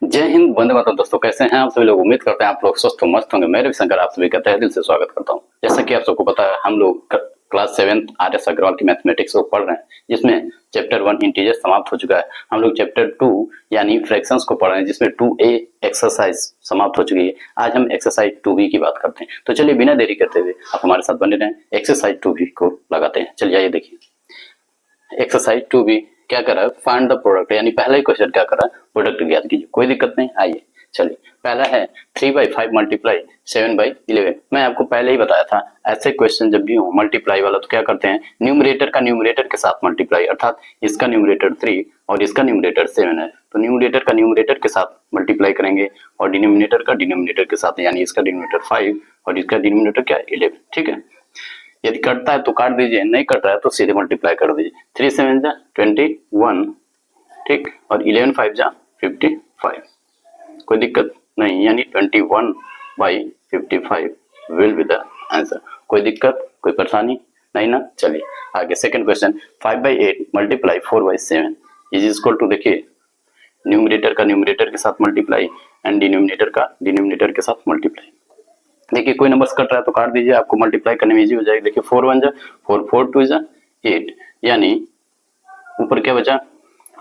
जय हिंद, वंदे मातरम। दोस्तों कैसे हैं आप सभी लोग? उम्मीद करते हैं आप लोग स्वस्थ हो, मस्त होंगे। मैं रविशंकर आप सभी का तहे दिल से स्वागत करता हूं। जैसा कि आप सबको पता है, हम लोग क्लास 7 आर.एस. अग्रवाल की मैथमेटिक्स को पढ़ रहे हैं, जिसमें चैप्टर 1 इंटीजर समाप्त हो चुका है। हम लोग चैप्टर 2 यानी फ्रैक्शंस को पढ़ रहे हैं, जिसमें 2a एक्सरसाइज समाप्त हो चुकी है। आज हम एक्सरसाइज 2b की बात करते हैं। तो चलिए बिना देरी करते हुए आप हमारे साथ बने रहें, एक्सरसाइज 2b को लगाते हैं। चलिए आइए देखिए एक्सरसाइज 2b क्या कर रहा है, फाइंड द प्रोडक्ट, यानी पहला ही क्वेश्चन क्या कर रहा है, प्रोडक्ट ज्ञात कीजिए। कोई दिक्कत नहीं, आइए चलिए। पहला है 3/5 मल्टीप्लाई 7/11। मैं आपको पहले ही बताया था, ऐसे क्वेश्चन जब भी हो मल्टीप्लाई वाला तो क्या करते हैं, न्यूमरेटर का न्यूमरेटर के साथ मल्टीप्लाई, अर्थात इसका न्यूमरेटर 3 और इसका न्यूमरेटर 7 है, तो न्यूमरेटर का न्यूमरेटर के साथ मल्टीप्लाई करेंगे और डिनोमिनेटर का डिनोमिनेटर के साथ, यानी इसका डिनोमिनेटर 5 और इसका डिनोमिनेटर क्या 11। ठीक है, यदि कटता है तो काट दीजिए, नहीं कट रहा है तो सीधे मल्टीप्लाई कर दीजिए। 3 7 जा 21, ठीक, और 11 5 जा 55। कोई दिक्कत नहीं, यानी 21/55 विल बी द आंसर। कोई दिक्कत, कोई परेशानी नहीं ना? चलिए आगे second question, 5/8 multiply 4/7 is equal to, देखिए न्यूमरेटर का न्यूमरेटर के साथ मल्टीप्लाई एंड डिनोमिनेटर का डिनोमिनेटर के साथ मल्टीप्लाई। देखिए कोई नंबर्स कट रहा है तो काट दीजिए, आपको मल्टीप्लाई करने में इजी हो जाएगी। देखिए 4 1 जा 4, 4 2 जा 8, यानी ऊपर क्या बचा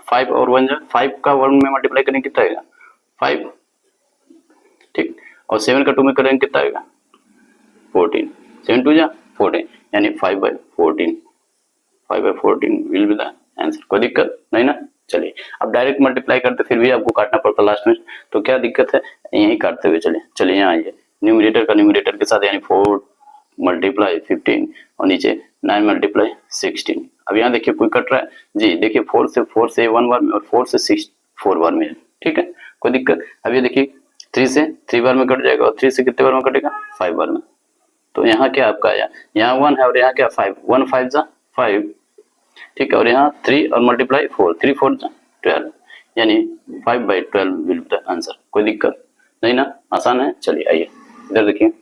5 और 1 जा 5 का 1 में मल्टीप्लाई करेंगे कितना आएगा 5, ठीक, और 7 का 2 में करेंगे कितना आएगा 14, 7 2 जा 14, यानी 5/14 5/14 विल बी द आंसर। कोई दिक्कत नहीं ना? चलिए अब डायरेक्ट मल्टीप्लाई करते फिर भी आपको काटना पड़ता लास्ट में, तो क्या दिक्कत है, यही काटते हुए चलिए। चलिए यहाँ आइए, न्यूमरेटर का न्यूमरेटर के साथ, यानी 4 मल्टीप्लाई 15 और नीचे 9 मल्टीप्लाई 16। अब यहाँ देखिए कोई कट रहा है जी, देखिए 4 से 1 बार में और 4 से 6 4 बार में, ठीक है, कोई दिक्कत। अब ये देखिए 3 से 3 बार में कट जाएगा और 3 से कितने बार में कटेगा 5 बार में। तो यहाँ क्या आपका आया, यहाँ 1 है और यहाँ क्या 5, 1 5 जा 5, ठीक है, और यहाँ 3 और मल्टीप्लाई 4, 3 4 जा 12, यानी 5/12 विल बी द आंसर। कोई दिक्कत नहीं ना? आसान है। चलिए आइए इधर देखिए,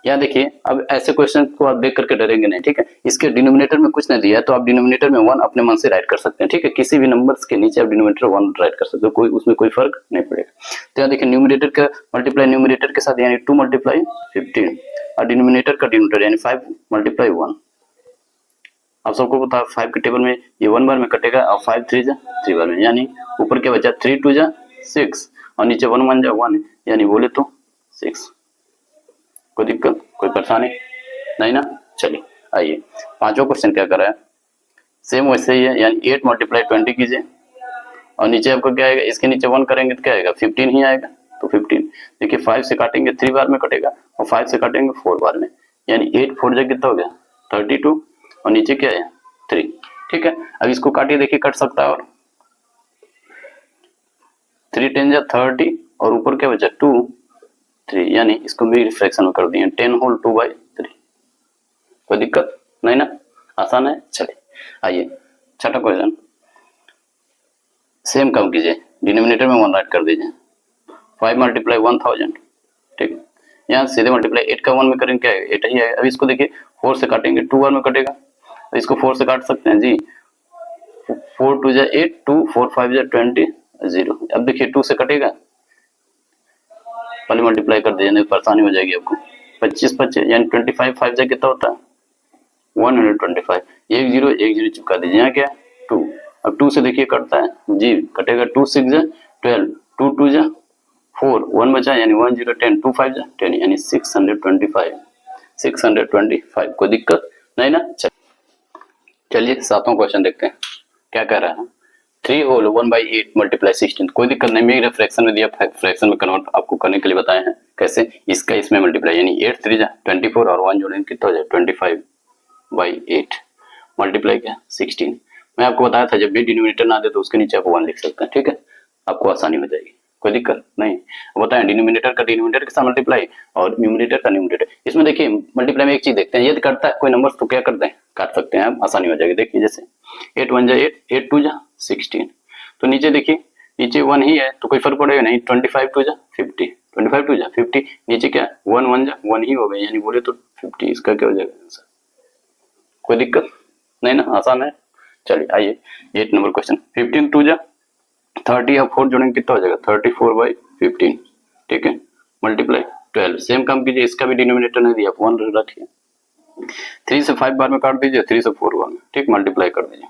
यहाँ देखिए अब ऐसे क्वेश्चन को आप देख करके डरेंगे नहीं, ठीक है। इसके डिनोमिनेटर में कुछ नहीं दिया है तो आप डिनोमिनेटर में 1 अपने मन से राइट कर सकते हैं, ठीक है। किसी भी नंबर्स के नीचे आप डिनोमिनेटर 1 राइट कर सकते हो, कोई उसमें कोई फर्क नहीं पड़ेगा। तो यहाँ देखिए न्यूमरेटर का मल्टीप्लाई न्यूमरेटर के साथ, यानी 2 मल्टीप्लाई 15 और डिनोमिनेटर का डिनोमिनेटर यानी 5 मल्टीप्लाई 1। आप सबको पता है 5 के टेबल में ये 1 बार में कटेगा और 5 3 जा 3 बार में, यानी ऊपर क्या बचा 3 2 जा 6 और नीचे 1 1 जा 1, यानी बोले तो 6। कोई दिक्कत, कोई परेशानी नहीं ना? चलिए आइए पांचवा क्वेश्चन क्या कर रहा है, सेम वैसे ही है, यानी 8 मल्टीप्लाई 20 कीजिए और नीचे आपको क्या आएगा, इसके नीचे 1 करेंगे तो क्या आएगा 15 ही आएगा, तो 15। देखिए 5 से काटेंगे 3 बार में कटेगा और 5 से काटेंगे 4 बार में, यानी 8 4 जा कितना हो गया 32 और नीचे क्या है 3, ठीक है। अब इसको काटिए, देखिए कट सकता है, और 3 10 जा 30 और ऊपर क्या बचा 2 3, यानी इसको भी फ्रैक्शन में कर दिए 10 होल 2/3। कोई दिक्कत नहीं ना? आसान है। चलिए आइए छठा क्वेश्चन, सेम काम कीजिए, डिनोमिनेटर में 1 राइट कर दीजिए, 5 मल्टीप्लाई 1000, ठीक है। यहाँ सीधे मल्टीप्लाई 8 का 1 में करेंगे क्या है 8 ही है। अब इसको देखिए 4 से काटेंगे 2 बार में कटेगा, तो इसको 4 से काट सकते हैं जी, 4 2 जा 8, 2 4 5 जा 20 0। अब देखिए 2 से कटेगा, पहले मल्टीप्लाई कर दीजिए, नहीं परेशानी हो जाएगी आपको। 25 25 यानी 25 5 जा कितना होता है 125, एक जीरो चिपका दीजिए, यहाँ क्या 2। अब 2 से देखिए कटता है जी, कटेगा 2 6 जा 12, 2 2 जा 4, 1 बचा यानी 1 0 10, 2 5 जा 10, यानी 625। कोई दिक्कत नहीं ना? चलिए सातवां क्वेश्चन देखते हैं क्या कह रहा है, 3 होल 1/8 मल्टीप्लाई 16। कोई दिक्कत नहीं, मेरे फ्रैक्शन में दिया, फ्रैक्शन में कन्वर्ट आपको करने के लिए बताए हैं कैसे, इसका इसमें मल्टीप्लाई, यानी 8 3 जा 24 और 1 जोड़ेंगे कितना हो जाए 25/8 मल्टीप्लाई क्या 16। मैं आपको बताया था जब भी डिनोमिनेटर ना दे तो उसके नीचे आप 1 लिख सकते हैं, ठीक है, आपको आसानी हो जाएगी, कोई दिक्कत नहीं। बताएं डिनोमिनेटर का डिनोमिनेटर के साथ मल्टीप्लाई और न्यूमरेटर का न्यूमरेटर। इसमें देखिए मल्टीप्लाई में एक चीज देखते हैं, यदि करता है कोई नंबर तो क्या करते हैं काट सकते हैं, आप आसानी हो जाएगी। देखिए जैसे 8 1 जा 8, 8 2 जा 16, तो नीचे देखिए नीचे 1 ही है तो कोई फर्क पड़ेगा नहीं, 25 2 जा 50, 25 2 जा 50, नीचे क्या 1 1 जा 1 ही हो गया, यानी बोले तो 50, इसका क्या हो जाएगा आंसर। कोई दिक्कत नहीं ना? आसान है। चलिए आइए 8 नंबर क्वेश्चन, 15 2 जा 30 और 4 जोड़ेंगे कितना हो जाएगा 34/15, ठीक है, मल्टीप्लाई 12। सेम काम कीजिए, इसका भी डिनोमिनेटर नहीं दिया 1 रखिए, 3 से 5 बार में काट दीजिए, 3 से 4 बार में, ठीक, मल्टीप्लाई कर दीजिए।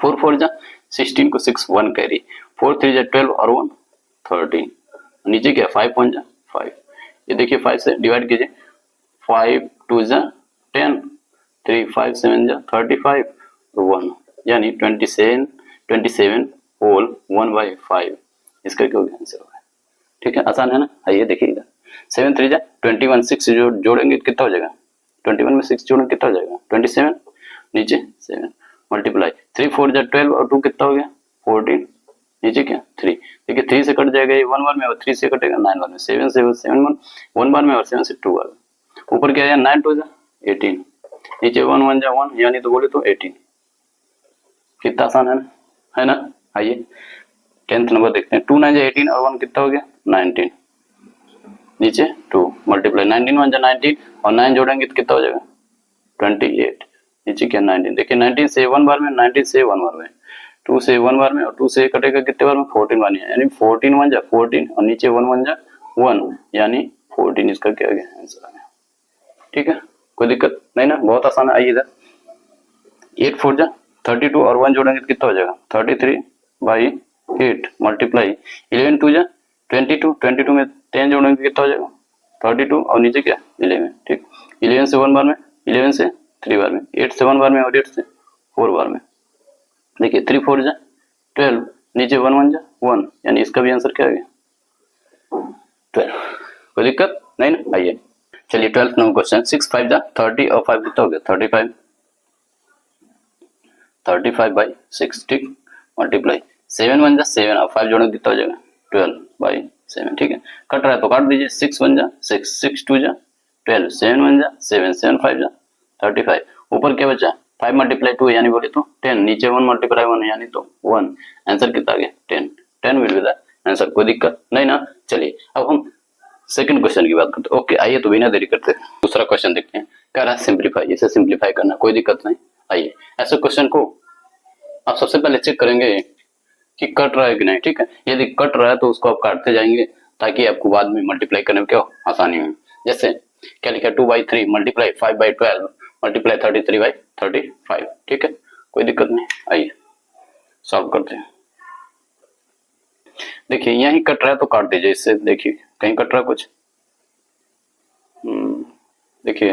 4 4 जा 16 को 6 1 कैरी, 4 3 जा 12 और 1 13, नीचे क्या 5 1 जा 5, ये देखिए 5 से डिवाइड कीजिए, 5 2 जा 10, 3 5 7 जा 35 1, यानी 27 होल 1/5, इसका क्या होगा आंसर होगा, ठीक है, आसान है ना। आइए देखिएगा, 7 3 जा 21, 6 जोड़ेंगे कितना हो जाएगा, 21 में 6 जोड़ेंगे कितना हो जाएगा 27, नीचे 7 मल्टीप्लाई 3 4 जा 12 और 2 कितना हो गया 14, नीचे क्या 3, देखिए 3 से कट जाएगा ये 1 बार में और 3 से कटेगा 9 बार में, 7 से 7 1 बार में और 7 से 2 बार में, ऊपर क्या है 9 2 जा 18, नीचे 1 1 जा 1, यानी तो बोले तो 18, कितना आसान है ना। आइए 10th नंबर देखते हैं, 2 9 जा 18 और 1 कितना हो गया 19, नीचे 2 मल्टीप्लाई 19 1 जा 19 और 9 जोड़ेंगे तो कितना हो जाएगा 28, नीचे क्या 19, देखिए 19 से 1 बार में, 19 से 1 बार में, 2 से 1 बार में और 2 से कटेगा कितने बार में 14 बार में, यानी 14 1 जा 14 और नीचे 1 1 जा 1, यानी 14 इसका क्या आ गया आंसर आ गया, ठीक है, कोई दिक्कत नहीं ना, बहुत आसान है। आइए इधर 8 4 जा 32 और 1 जोड़ेंगे तो कितना हो जाएगा 33/8 मल्टीप्लाई 11 2 जा 22, 22 में 10 जोड़ेंगे कितना हो जाएगा 32 और नीचे क्या 11, ठीक, 11 से 1 बार में, 11 से 3 बार में, 8 से 1 बार में और 8 से 4 बार में, देखिए 3 4 जा 12, नीचे 1 1 जा 1, यानी इसका भी आंसर क्या आ गया 12, कोई दिक्कत नहीं ना। आइए चलिए 12th नंबर क्वेश्चन, 6 5 जा 30 और 5 कितना हो गया 35, 35/6, ठीक, मल्टीप्लाई 7 1 जा 7 और 5 जोड़ेंगे कितना हो जाएगा 12/7, ठीक है, कट रहा है तो काट दीजिए, 6 1 जा 6, 6 2 जा 12, 7 1 जा 7, 7 5 जा 35, ऊपर क्या बचा 5 मल्टीप्लाई 2 यानी बोले तो 10, नीचे 1 मल्टीप्लाई 1 यानी तो 1, आंसर कितना आ गया 10, 10 विल बी द आंसर, कोई दिक्कत नहीं ना। चलिए अब हम सेकंड क्वेश्चन की बात करते हैं। ओके आइए तो बिना देरी करते दूसरा क्वेश्चन देखते हैं, कह रहा है सिंप्लीफाई, इसे सिंप्लीफाई करना, कोई दिक्कत नहीं। आइए ऐसे क्वेश्चन को आप सबसे पहले चेक करेंगे कि कट रहा है कि नहीं, ठीक है, यदि कट रहा है तो उसको आप काटते जाएंगे ताकि आपको बाद में मल्टीप्लाई करने में क्या आसानी हो। जैसे क्या लिखा 2/3 मल्टीप्लाई 5/12 मल्टीप्लाई 33/35, ठीक है, कोई दिक्कत नहीं। आइए सॉल्व करते हैं। देखिए यहीं कट रहा है तो काट दीजिए इससे, देखिए कहीं कट रहा कुछ, देखिए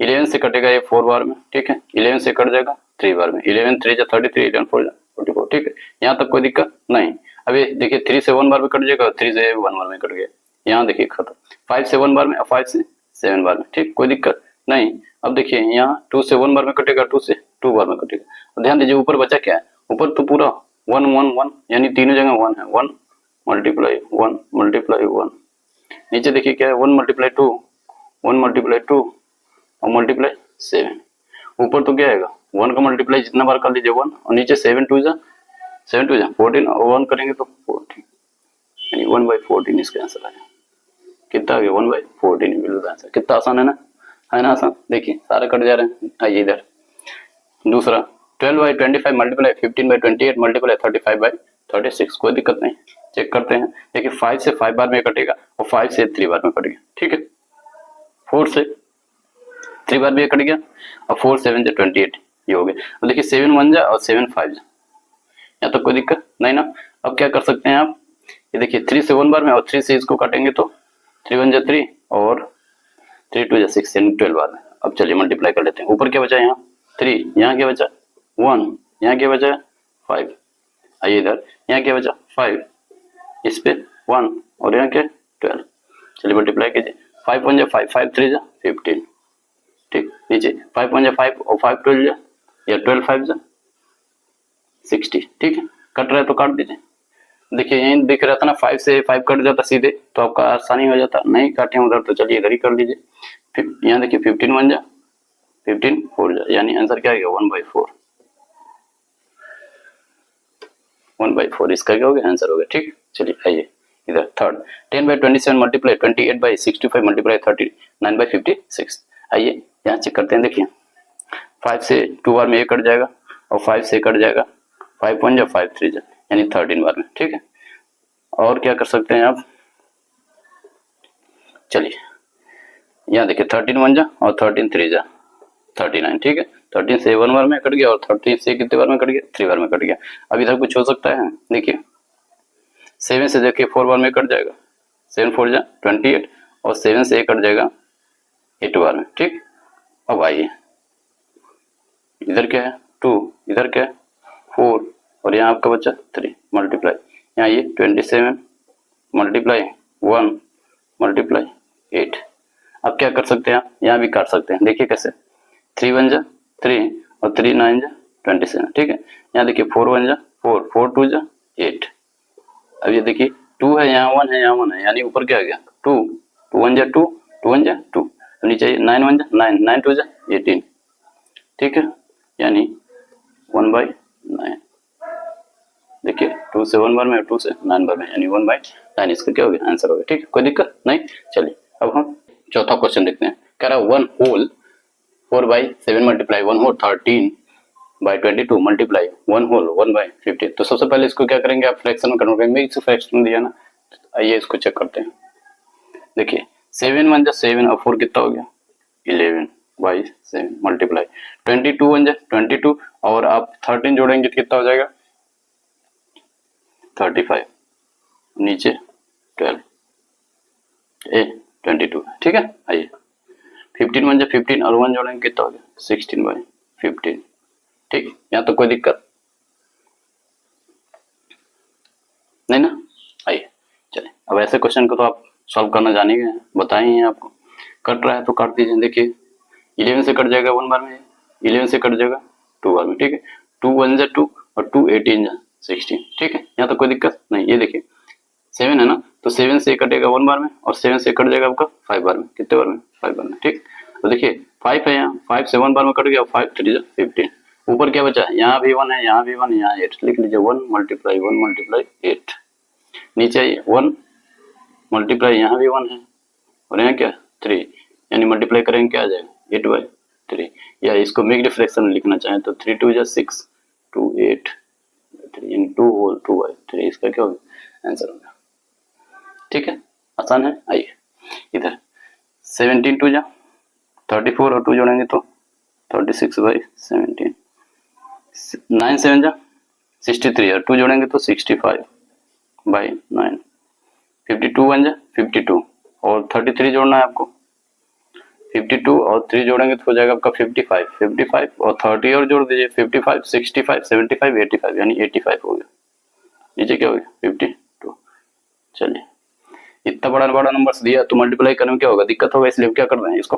11 से कटेगा ये 4 बार में, ठीक है, 11 से कट जाएगा 3 बार में, 11 3 जा 33, 11 4 जा 44, ठीक है, यहाँ तक कोई दिक्कत नहीं। अभी देखिए 3 से 1 बार में कट जाएगा, 3 से 1 बार में कट गया, यहाँ देखिए खत्म, 5 से 1 बार में और 5 से 7 बार में, ठीक, कोई दिक्कत नहीं। अब देखिए यहाँ 2 से 1 बार में कटेगा, 2 से 2 बार में कटेगा, ध्यान दीजिए ऊपर बचा क्या है, ऊपर तो पूरा 1 1 1 यानी तीनों जगह 1 है, 1 मल्टीप्लाई 1 मल्टीप्लाई 1, नीचे देखिए क्या है 1 मल्टीप्लाई 2 1 मल्टीप्लाई 2 और मल्टीप्लाई 7, ऊपर तो क्या आएगा 1 का मल्टीप्लाई जितना बार कर लीजिए 1 और नीचे 7 2 जा 14 और 1 करेंगे तो 14, यानी 1/14 इसका आंसर आएगा, कितना आ गया 1/14 बिल्कुल आंसर, कितना आसान है ना आसान। देखिए सारे कट जा रहे हैं। आइए इधर दूसरा 12/25 मल्टीप्लाई 15/28 मल्टीप्लाई 35/36, कोई दिक्कत नहीं, चेक करते हैं। देखिए 5 से 5 बार में कटेगा और 5 से 3 बार में कटेगा, ठीक है, 4 से 3 बार भी कट गया और 4 7 जा 28 ये हो गया। अब देखिए 7 1 जा और 7 5 जा, यहाँ तो कोई दिक्कत नहीं ना। अब क्या कर सकते हैं आप, ये देखिए 3 से 1 बार में और 3 से इसको काटेंगे तो 3 1 जा 3 और 3 2 जा 6 यानी 12 बार में। अब चलिए मल्टीप्लाई कर लेते हैं, ऊपर क्या बचा यहाँ 3, यहाँ क्या बचा 1, यहाँ क्या बचा 5, आइए इधर यहाँ क्या बचा 5, इस पे 1 और यहाँ क्या 12, चलिए मल्टीप्लाई कीजिए, 5 1 जा 5, 5 3 जा 15, ठीक, नीचे 5 1 जा 5 और 5 12 जा या 12 5 जा 60, ठीक है, कट रहा है तो काट दीजिए। देखिए यहीं दिख रहा था ना 5 से 5 कट जाता सीधे तो आपका आसानी हो जाता, नहीं काटे उधर तो चलिए इधर ही कर लीजिए। यहाँ देखिए 15 1 जा 15 4 जा, यानी आंसर क्या आ गया 1/4, 1/4 इसका क्या हो गया आंसर हो गया, ठीक। चलिए आइए इधर थर्ड 10/27 मल्टीप्लाई 28/65 मल्टीप्लाई 39/56, आइए यहाँ चेक करते हैं। देखिए 5 से 2 बार में ये कट जाएगा और 5 से कट जाएगा, 5 1 जा 5 3 जा, यानी 13 बार में, ठीक है। और क्या कर सकते हैं आप, चलिए यहाँ देखिए 13 1 जा और 13 3 जा 39, ठीक है। 13 से 1 बार में कट गया और 13 से कितने बार में कट गया, 3 बार में कट गया। अब इधर कुछ हो सकता है, देखिए 7 से देखिए 4 बार में कट जाएगा, 7 4 जा 28 और 7 से कट जाएगा 8 बार में, ठीक। अब आइए इधर क्या है 2, इधर क्या है 4 और यहाँ आपका बच्चा 3 मल्टीप्लाई, यहाँ ये 27 मल्टीप्लाई 1 मल्टीप्लाई 8। अब क्या कर सकते हैं आप, यहाँ भी काट सकते हैं, देखिए कैसे 3 1 जा 3 और 3 9 जा 27, ठीक है। यहाँ देखिए 4 1 जा 4 4 2 जा 8। अब ये देखिए 2 है यहाँ 1 है यहाँ 1 है, यानी ऊपर क्या आ गया 2 2 1 जा 2 2 1 जा 2, तो नीचे 9 1 जा 9 9 2 जा 18, ठीक है। यानी 1/9, देखिए 2 से 1 बार में 2 से 9 बार में, यानी 1/9 इसका क्या हो गया, आंसर हो गया, ठीक है। कोई दिक्कत नहीं। चलिए अब हम चौथा क्वेश्चन देखते हैं। कह रहा 1 whole 4/7 multiply 1 whole 13/22 multiply 1 whole 1/15। तो सबसे पहले इसको क्या करेंगे आप, फ्रैक्शन में कन्वर्ट करेंगे, इसको फ्रैक्शन में दिया ना, आइए इसको चेक करते हैं। देखिए 7 1 जा 7 और 4 कितना हो गया 11/7 मल्टीप्लाई 22 1 जा 22 और आप 13 जोड़ेंगे तो कितना हो जाएगा 35, नीचे 12 22, ठीक है। आइए 15 1 जा 15 और 1 जोड़ेंगे कितना हो गया 16/15, ठीक। यहाँ तो कोई दिक्कत नहीं ना। आइए चलिए अब ऐसे क्वेश्चन को तो आप सॉल्व करना जाने गए, बताए हैं आपको। कट रहा है तो काट दीजिए, देखिए 11 से कट जाएगा 1 बार में, 11 से कट जाएगा 2 बार में, ठीक है। 2 1 जा 2 और 2 18 जा 16, ठीक है। यहाँ तो कोई दिक्कत नहीं। ये देखिए 7 है ना, तो 7 से कटेगा 1 बार में और 7 से कट जाएगा आपका 5 बार में, कितने बार में 5 बार में, ठीक। तो देखिए 5 है यहाँ, 5 से 1 बार में कट गया, 5 3 जा 15। ऊपर क्या बचा, यहाँ भी 1 है, यहाँ भी 1 है, यहाँ 8, लिख लीजिए 1 मल्टीप्लाई 8। नीचे आइए 1 मल्टीप्लाई यहाँ भी 1 है और यहाँ क्या 3, यानी मल्टीप्लाई करेंगे क्या आ जाएगा 8/3, या इसको मिक्स्ड फ्रैक्शन में लिखना चाहें तो 3 2 जा 6 2 8 3 यानी 2 होल 2/3, इसका क्या होगा आंसर होगा, ठीक है। आसान है। आइए इधर 17 2 जा 34 और 2 जोड़ेंगे तो 36/17, 9 7 जा 63 और 2 जोड़ेंगे तो 65/9, 52 1 जा 52 और 33 जोड़ना है आपको, 52 और 3 जोड़ेंगे तो हो जाएगा आपका 55 55 और 30 और जोड़ दीजिए 55 65 75 85, यानी 85 हो गया। नीचे क्या हो गया 52। चलिए इतना बड़ा बड़ा नंबर दिया तो मल्टीप्लाई करने में क्या होगा, दिक्कत होगा, इसलिए क्या कर रहे हैं इसको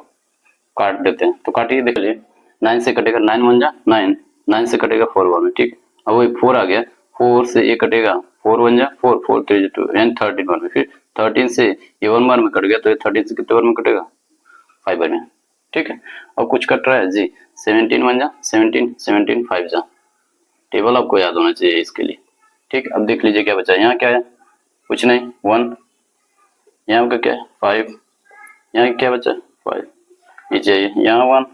काट देते हैं। तो काटिए, देख लीजिए 9 से कटेगा 9 1 जा 9, 9 से कटेगा 4 बार में, ठीक। अब वही 4 आ गया, 4 से ये कटेगा 4 1 जा 4 4 3 जा 2 यानी 13 बार में, फिर 13 से ये 1 बार में कट गया तो ये 13 से कितने बार में कटेगा 5 बार में, ठीक है। और कुछ कट रहा है जी 17 1 जा 17 17 5 जा, टेबल आपको याद होना चाहिए इसके लिए, ठीक। अब देख लीजिए क्या बचा, यहाँ क्या है कुछ नहीं 1, यहाँ का क्या है 5, यहाँ क्या बचा 5, नीचे यहाँ 1,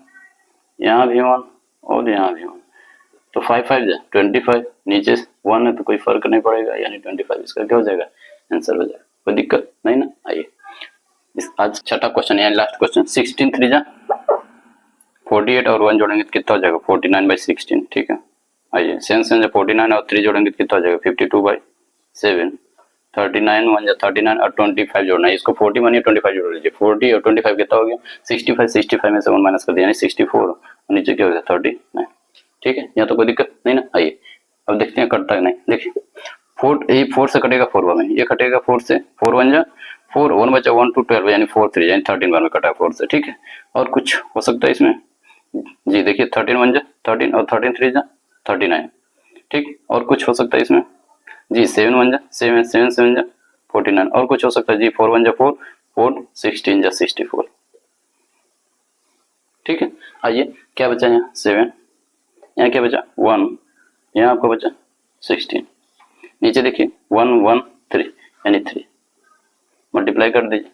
यहाँ भी 1 और यहाँ भी 1, तो 5 5 जा 25, नीचे 1 है तो कोई फर्क नहीं पड़ेगा, यानी 25 इसका क्या हो जाएगा आंसर हो जाएगा, कोई दिक्कत नहीं ना। आइए आज छठा क्वेश्चन यानी लास्ट क्वेश्चन 16 3 जा 48 और 1 जोड़ेंगे तो कितना हो जाएगा 49/16, ठीक है। आइए 7 जा 49 और 3 जोड़ेंगे तो कितना हो जाएगा 52/7, 39 1 जा 39 और 25 जोड़ना है, इसको 40 मानिए 25 जोड़ लीजिए, 40 और 25 कितना हो गया 65, 65 में से 1 माइनस कर दिया यानी 64 और नीचे क्या हो गया 39, ठीक है। यहाँ तो कोई दिक्कत नहीं ना। आइए अब देखते हैं कटता है नहीं, देखिए 4 से कटेगा 4 बार में, ये कटेगा 4 से 4 1 जा 4 1 बचा 1 2 12 यानी 4 3 यानी 13 बार में कटा 4 से, ठीक है। और कुछ हो सकता है इसमें जी, देखिए 13 1 जा 13 और 13 3 जा 39, ठीक। और कुछ हो सकता है इसमें जी 7 1 जा 7 7 7 जा 49, और कुछ हो सकता है जी 4 1 जा 4 4 16 जा 64, ठीक है। आइए क्या बचा यहाँ 7, यहाँ क्या बचा 1, यहाँ आपको बचा 16, नीचे देखिए 1 1 3 यानी 3, मल्टीप्लाई कर दीजिए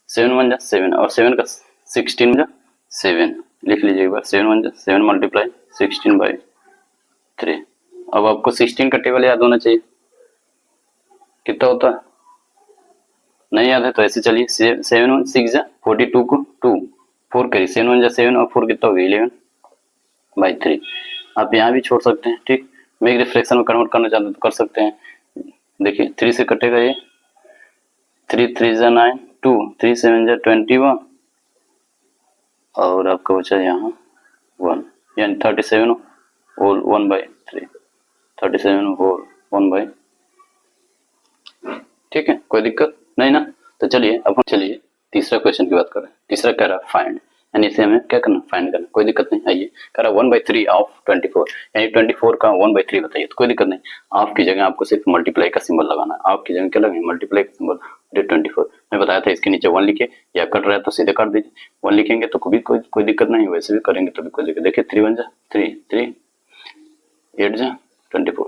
7 1 जा 7 और 7 का 16 जा 7, लिख लीजिए एक बार 7 1 जा 7 मल्टीप्लाई 16/3। अब आपको 16 का टेबल याद होना चाहिए, कितना होता है, नहीं याद है तो ऐसे चलिए, 7 1 6 जा 42 को 2 4 करिए, 7 1 जा 7 और 4 कितना हो गया 11/3। आप यहाँ भी छोड़ सकते हैं, ठीक। मैं एक फ्रैक्शन में कन्वर्ट करना चाहते हैं तो कर सकते हैं। देखिए 3 से कटेगा ये, 3 3 जा 9, 2 3 7 जा 21 और आपका बचा यहाँ 1, यानी 37 होल 1/3, 37 होल 1/, ठीक है, कोई दिक्कत नहीं ना। तो चलिए अब हम चलिए तीसरा क्वेश्चन की बात करें। तीसरा कह रहा है फाइंड, यानी इसे हमें क्या करना, फाइंड करना, कोई दिक्कत नहीं। आइए कह रहा है 1/3 ऑफ 24, यानी 24 का 1/3 बताइए, तो कोई दिक्कत नहीं। ऑफ की जगह आपको सिर्फ मल्टीप्लाई का सिंबल लगाना है, ऑफ की जगह क्या लगाएंगे, मल्टीप्लाई का सिंबल। 24 मैं बताया था इसके नीचे 1 लिखे, या कट रहा है तो सीधे काट दीजिए, 1 लिखेंगे तो कोई दिक्कत नहीं, वैसे भी करेंगे तो भी कोई दिक्कत। देखिए 3 1 जा 3 3 8 जा 24,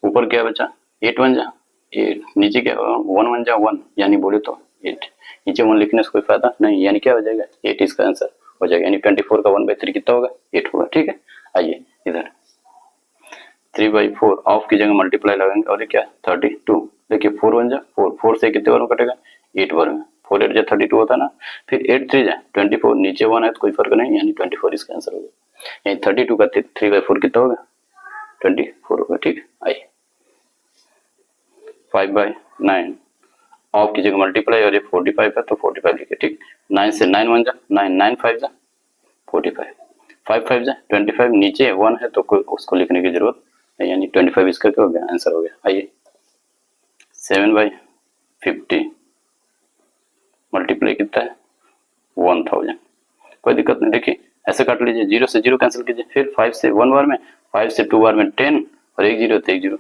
ऊपर क्या बचा 8 1 जा 8, नीचे क्या 1 1 जा 1, यानी बोले तो 8, नीचे 1 लिखने से कोई फायदा नहीं, यानी क्या हो जाएगा 8 इसका आंसर हो जाएगा, यानी 24 का 1/3 कितना होगा 8 होगा, ठीक है। आइए इधर 3/4 ऑफ की जगह मल्टीप्लाई लगाएंगे और ये क्या 32, देखिए 4 1 जा 4, 4 से कितने बार में कटेगा 8 बार में, 4 8 जा 32 होता है ना, फिर 8 3 जा 24, नीचे 1 है तो कोई फर्क नहीं, यानी 24 इसका आंसर होगा, यानी 32 का 3/4 कितना होगा 24 होगा, ठीक। आइए 5/9 ऑफ की जगह मल्टीप्लाई और ये 45 है तो 45 लिखे, ठीक। 9 से 9 1 जा 9, 9 5 जा 45, 5 5 जा 25, नीचे 1 है तो कोई उसको लिखने की जरूरत नहीं, यानी 25 इसका क्या हो गया आंसर हो गया। आइए 7/50 मल्टीप्लाई कितना है 1000, कोई दिक्कत नहीं। देखिए ऐसे काट लीजिए, 0 से 0 कैंसिल कीजिए, फिर 5 से 1 बार में, 5 से 2 बार में 10 और 1 0 तो 1 0,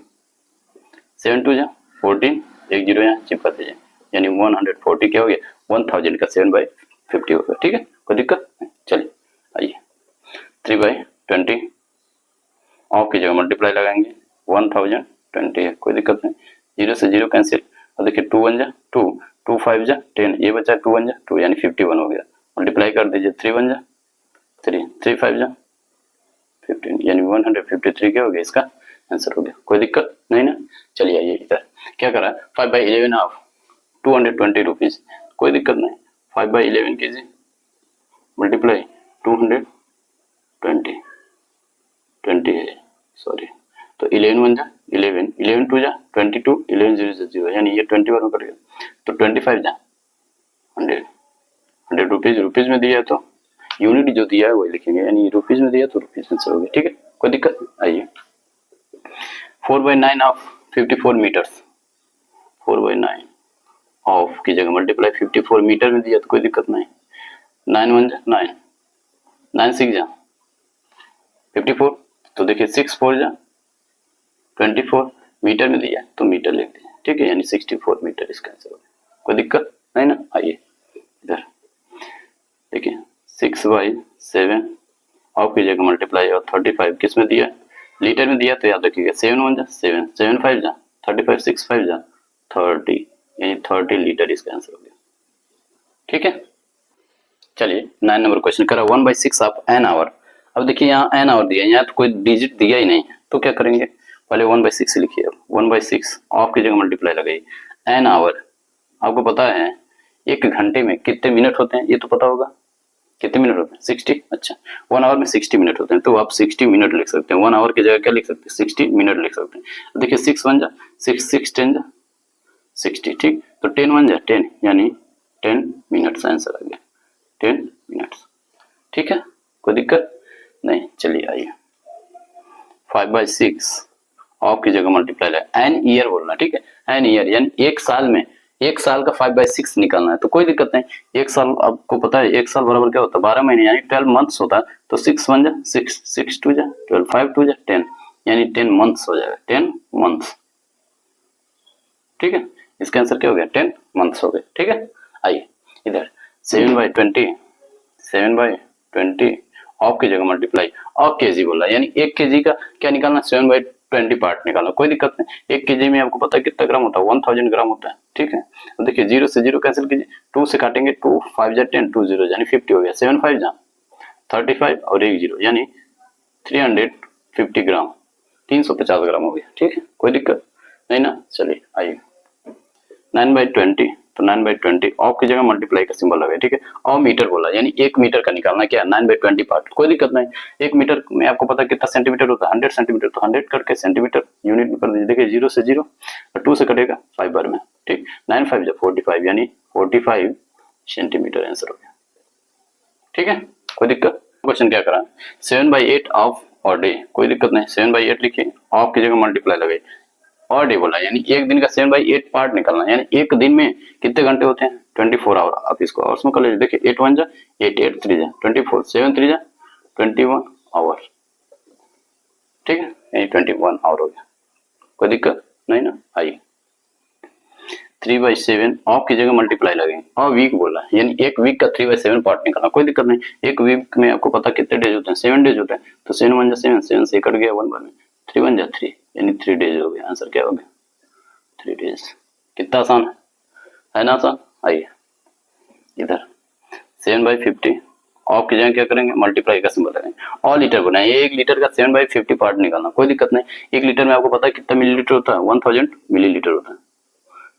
7 2 जा 14, 1 0 यहाँ चिपका दीजिए, यानी 140 क्या हो गया 1000 का 7/50 होगा, ठीक है, कोई दिक्कत नहीं। चलिए आइए 3/20 ऑफ की जगह मल्टीप्लाई लगाएंगे 1020 है, कोई दिक्कत नहीं, 0 से 0 कैंसिल, और देखिए 2 1 जा 2, 2 5 जा 10, ये बचा 2 1 जा 2, यानी 51 हो गया, मल्टीप्लाई कर दीजिए 3 1 जा 3, 3 5 जा 15, यानी 153 क्या हो गया इसका आंसर हो गया, कोई दिक्कत नहीं ना। चलिए आइए इधर क्या करा 5/11 ऑफ 220 रुपीज, कोई दिक्कत नहीं, 5/11 कीजिए मल्टीप्लाई 220 20 है सॉरी, तो 11 1 जा 11, 11 2 जा 22, 11 0 जा 0, यानी ये 20 बार में कट गया, तो 25 जा 100 रुपीज, रुपीज में दिया है तो यूनिट जो दिया है वही लिखेंगे, यानी रुपीज में दिया तो रुपीज आंसर हो गया, ठीक है, कोई दिक्कत नहीं। आइए 4/9 ऑफ 54 मीटर्स, 4/9 ऑफ की जगह मल्टीप्लाई 54 मीटर में दिया तो कोई दिक्कत नहीं, 9 1 जा 9, 9 6 जा 54, तो देखिए 6 4 जा 24, मीटर में दिया तो मीटर लिख दिया, ठीक है, यानी 64 मीटर इसका आंसर हो गया, कोई दिक्कत नहीं ना। आइए इधर देखिए 6/7 ऑफ की जगह मल्टीप्लाई और 35 किस में दिया लीटर में दिया, तो याद रखिएगा 7 1 जा 7, 7 5 जा 35, 6 5 जा 30, यानी 30 लीटर इसका आंसर हो गया, ठीक है। चलिए 9 नंबर क्वेश्चन करा 1/6 ऑफ एन आवर, अब देखिए यहाँ एन आवर दिया, यहाँ तो कोई डिजिट दिया ही नहीं है, तो क्या करेंगे पहले 1/6 लिखिए, 1/6 ऑफ की जगह मल्टीप्लाई लगाइए, एन आवर आपको पता है 1 घंटे में कितने मिनट होते हैं, ये तो पता होगा, कितने मिनट होते हैं 60, अच्छा 1 आवर में 60 मिनट होते हैं, तो आप 60 मिनट लिख सकते हैं, 1 आवर की जगह क्या लिख सकते हैं 60 मिनट लिख सकते हैं। देखिए 6 1 जा 6, 6 10 जा 60, ठीक, तो 10 1 जा 10, यानी 10 मिनट्स आंसर आ गया, 10 मिनट्स, ठीक है, कोई दिक्कत नहीं। चलिए आइए 5/6 ऑफ की जगह मल्टीप्लाई है, एन ईयर बोलना, ठीक है, एन ईयर यानी 1 साल में, 1 साल का 5/6 निकालना है, तो कोई दिक्कत नहीं, 1 साल आपको पता है 1 साल बराबर क्या होता है 12 महीने, यानी 12 मंथ्स होता है, तो 6 1 जा 6, 6 2 जा 12, 5 2 जा 10, यानी 10 मंथ्स हो जाएगा, 10 मंथ्स, ठीक है, इसका आंसर क्या हो गया 10 मंथ्स हो गए, ठीक है। आइए इधर 7/20, 7/20 ऑफ की जगह मल्टीप्लाई और केजी बोला, यानी 1 केजी का क्या निकालना 7/20 पार्ट निकालना, कोई दिक्कत नहीं, 1 केजी में आपको पता है कितना ग्राम होता है 1000 ग्राम होता है, ठीक है। तो देखिए 0 से 0 कैंसिल कीजिए, 2 से काटेंगे 2 5 जा 10, 2 0 यानी 50 हो गया, 7 5 जा 35 और 1 0 यानी 350 ग्राम, 350 ग्राम हो गया, ठीक है, कोई दिक्कत नहीं ना। चलिए आइए 9/20, तो 9/20 ऑफ की जगह मल्टीप्लाई का सिंबल लगे, ठीक है। और मीटर बोला यानी 1 मीटर का निकालना, क्या 9/20 पार्ट, कोई दिक्कत नहीं। 1 मीटर में आपको पता कितना सेंटीमीटर होता है, 100 सेंटीमीटर, तो 100 करके सेंटीमीटर यूनिट में कर दीजिए। देखिए 0 से 0 और 2 से कटेगा 5 बार में, ठीक। 9 5 45 यानी 45 सेंटीमीटर आंसर हो गया, ठीक है, कोई दिक्कत। क्वेश्चन क्या करा, 7/8 ऑफ और डे, कोई दिक्कत नहीं, 7/8 लिखिए, ऑफ की जगह मल्टीप्लाई लगे, और डे बोला यानी एक दिन का 7/8 पार्ट निकालना, यानी एक दिन में कितने घंटे होते हैं, 24 आवर। आप इसको आवर्स में कर लीजिए, देखिए 8 1 जा 8, 8 3 जा 24, 7 3 जा 21 आवर, ठीक है, यही 21 आवर हो गया, कोई दिक्कत नहीं ना। आइए 3/7 ऑफ की जगह मल्टीप्लाई लगेंगे, और वीक बोला यानी एक वीक का 3/7 पार्ट निकालना, कोई दिक्कत नहीं। एक वीक में आपको पता कितने डेज होते हैं, 7 डेज होते हैं, तो 7 1 जा 7, 7 से कट गया 1 बार में, 3 1 जा 3 यानी 3 डेज हो गया, आंसर क्या हो गया 3 डेज। कितना आसान है ना, आसान। आइए इधर 7/50 ऑफ की जगह क्या करेंगे, मल्टीप्लाई का सिंबल लगाएंगे, और लीटर बनाए, 1 लीटर का 7/50 पार्ट निकालना, कोई दिक्कत नहीं। 1 लीटर में आपको पता है कितना मिलीलीटर होता है, 1000 मिलीलीटर होता है,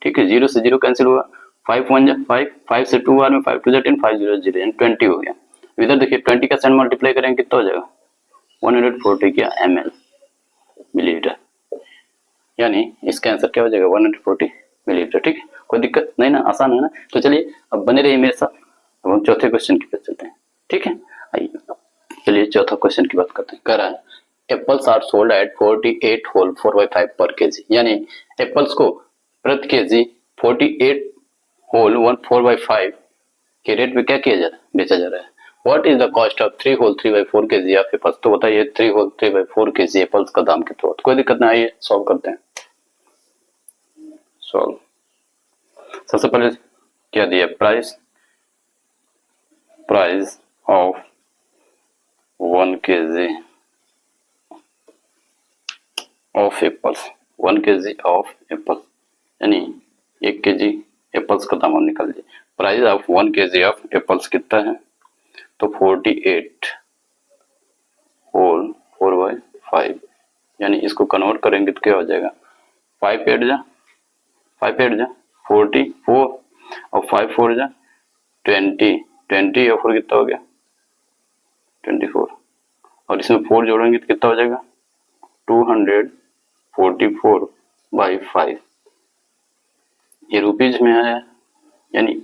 ठीक है। 0 से 0 कैंसिल हुआ, 5 1 जा 5, 5 से 2 बार में 5 2 जा 10, 5 0 0 यानी 20 हो गया। इधर देखिए 20 का 7 मल्टीप्लाई करेंगे कितना हो जाएगा, 140 क्या ml मिलीलीटर, यानी इसका आंसर क्या हो जाएगा 140 मिलीलीटर, ठीक है, कोई दिक्कत नहीं ना, आसान है ना। तो चलिए अब बने रहिए मेरे साथ, अब हम चौथे क्वेश्चन की तरफ चलते हैं, ठीक है। आइए चलिए चौथा क्वेश्चन की बात करते हैं। कह रहा है apples are sold at 48 whole 4/5 per KG, यानी एप्पल्स को प्रति केजी 48 होल 4/5 के रेट में क्या किया जा रहा है, बेचा जा रहा है। What is the cost of 3 whole 3/4 kg of apples, तो बताइए 3 होल 3/4 केजी एप्पल्स का दाम कितना होता है, कोई दिक्कत नहीं, आइए सॉल्व करते हैं। सॉल्व, सबसे पहले क्या दिया, price of 1 KG of apples, 1 KG of Apple यानी 1 केजी एप्पल्स का दाम निकाल लीजिए। Price of 1 KG of apples कितना है, तो 48 होल 4/5 यानी इसको कन्वर्ट करेंगे तो क्या हो जाएगा, 5 8 जा 44 और 5 4 जा 20 20 और 4 कितना हो गया 24, और इसमें 4 जोड़ेंगे तो कितना हो जाएगा 244/5, ये रुपीज में आया, यानी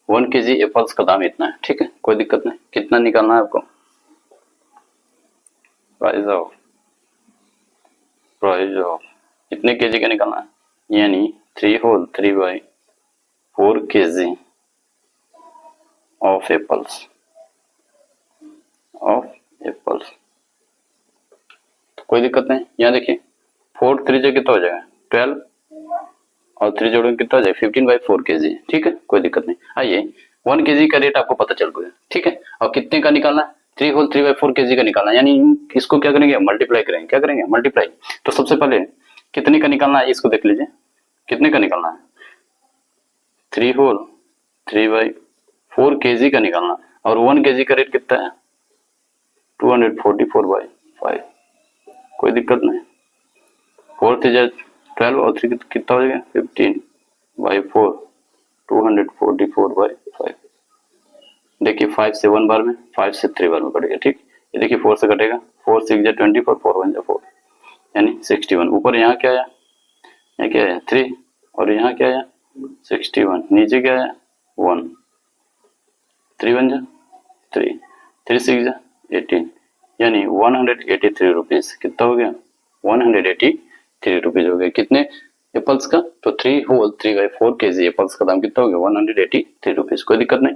1 केजी एप्पल्स का दाम इतना है, ठीक है, कोई दिक्कत नहीं। कितना निकालना है आपको, प्राइस ऑफ कितने केजी का निकालना है, यानी 3 होल 3/4 केजी ऑफ एप्पल्स तो कोई दिक्कत नहीं। यहाँ देखिए 4 3 जो कितना हो जाएगा 12 और 3 जोड़ेंगे कितना हो जाएगा 15/4 केजी, ठीक है, कोई दिक्कत नहीं। आइए 1 केजी का रेट आपको पता चल गया, ठीक है, और कितने का निकालना है 3 होल 3/4 केजी का निकालना, यानी इसको क्या करेंगे मल्टीप्लाई करेंगे, क्या करेंगे मल्टीप्लाई। तो सबसे पहले कितने का निकालना है इसको देख लीजिए, कितने का निकालना है 3 होल 3/4 केजी का निकालना, और 1 केजी का रेट कितना है 244/5, कोई दिक्कत नहीं। 4 3 12 और 3 कितना हो जाएगा 15/4 244/5, देखिए 5 से 1 बार में 5 से 3 बार में कटेगा, ठीक। ये देखिए 4 से कटेगा 4 6 जा 24 4 1 जा 4 यानी 61। ऊपर यहाँ क्या आया, यहाँ क्या आया 3 और यहाँ क्या आया 61, नीचे क्या आया 1, 3 1 जा 3 3 6 जा 18 यानी 183 रुपीज, कितना हो गया 183 रुपीज हो गया। कितने एप्पल्स का, तो 3 होल 3/4 केजी एप्पल्स का दाम कितना हो गया 183 रुपीज, कोई दिक्कत नहीं।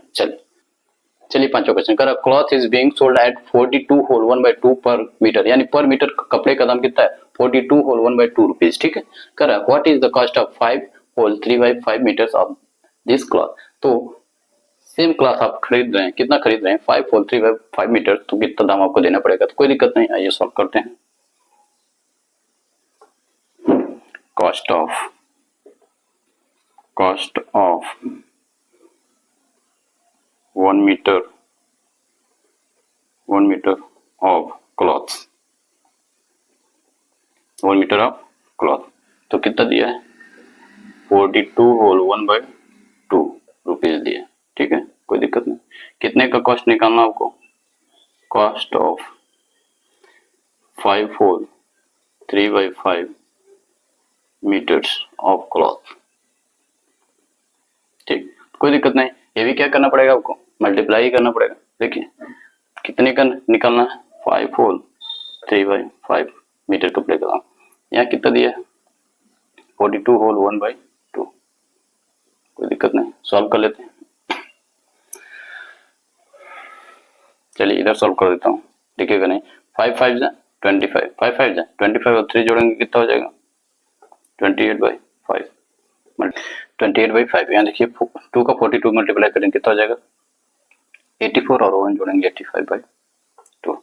चलिए पांचवा क्वेश्चन कर, cloth is being sold at 42 whole 1/2 per metre, यानी पर मीटर कपड़े का दाम कितना है 42 होल 1/2 रुपीज, ठीक है। कर what is the cost of 5 whole 3/5 metres of this cloth, तो सेम क्लॉथ आप खरीद रहे हैं, कितना खरीद रहे हैं 5 होल 3/5 मीटर, तो कितना दाम आपको देना पड़ेगा, तो कोई दिक्कत नहीं। आइए सॉल्व करते हैं। Cost of 1 metre of cloth, 1 metre of cloth, तो कितना दिया है 42 होल 1/2 रुपीज दिए, ठीक है, कोई दिक्कत नहीं। कितने का कॉस्ट निकालना आपको? Cost of 5 whole 3/5 metres of cloth, ठीक, कोई दिक्कत नहीं। ये भी क्या करना पड़ेगा आपको? मल्टीप्लाई ही करना पड़ेगा। देखिए कितने का निकालना है? 5 होल 3/5 मीटर कपड़े का दाम। यहाँ कितना दिया है? 42 होल 1/2, कोई दिक्कत नहीं, सॉल्व कर लेते हैं। चलिए इधर सॉल्व कर देता हूँ, देखिएगा नहीं। 5 5 जा 25, 5 5 जा 25 और 3 जोड़ेंगे कितना हो जाएगा? 28/5, 28/5। यहाँ देखिए 2 का 42 मल्टीप्लाई करेंगे कितना हो जाएगा? 84 और 1 जोड़ेंगे 85/2।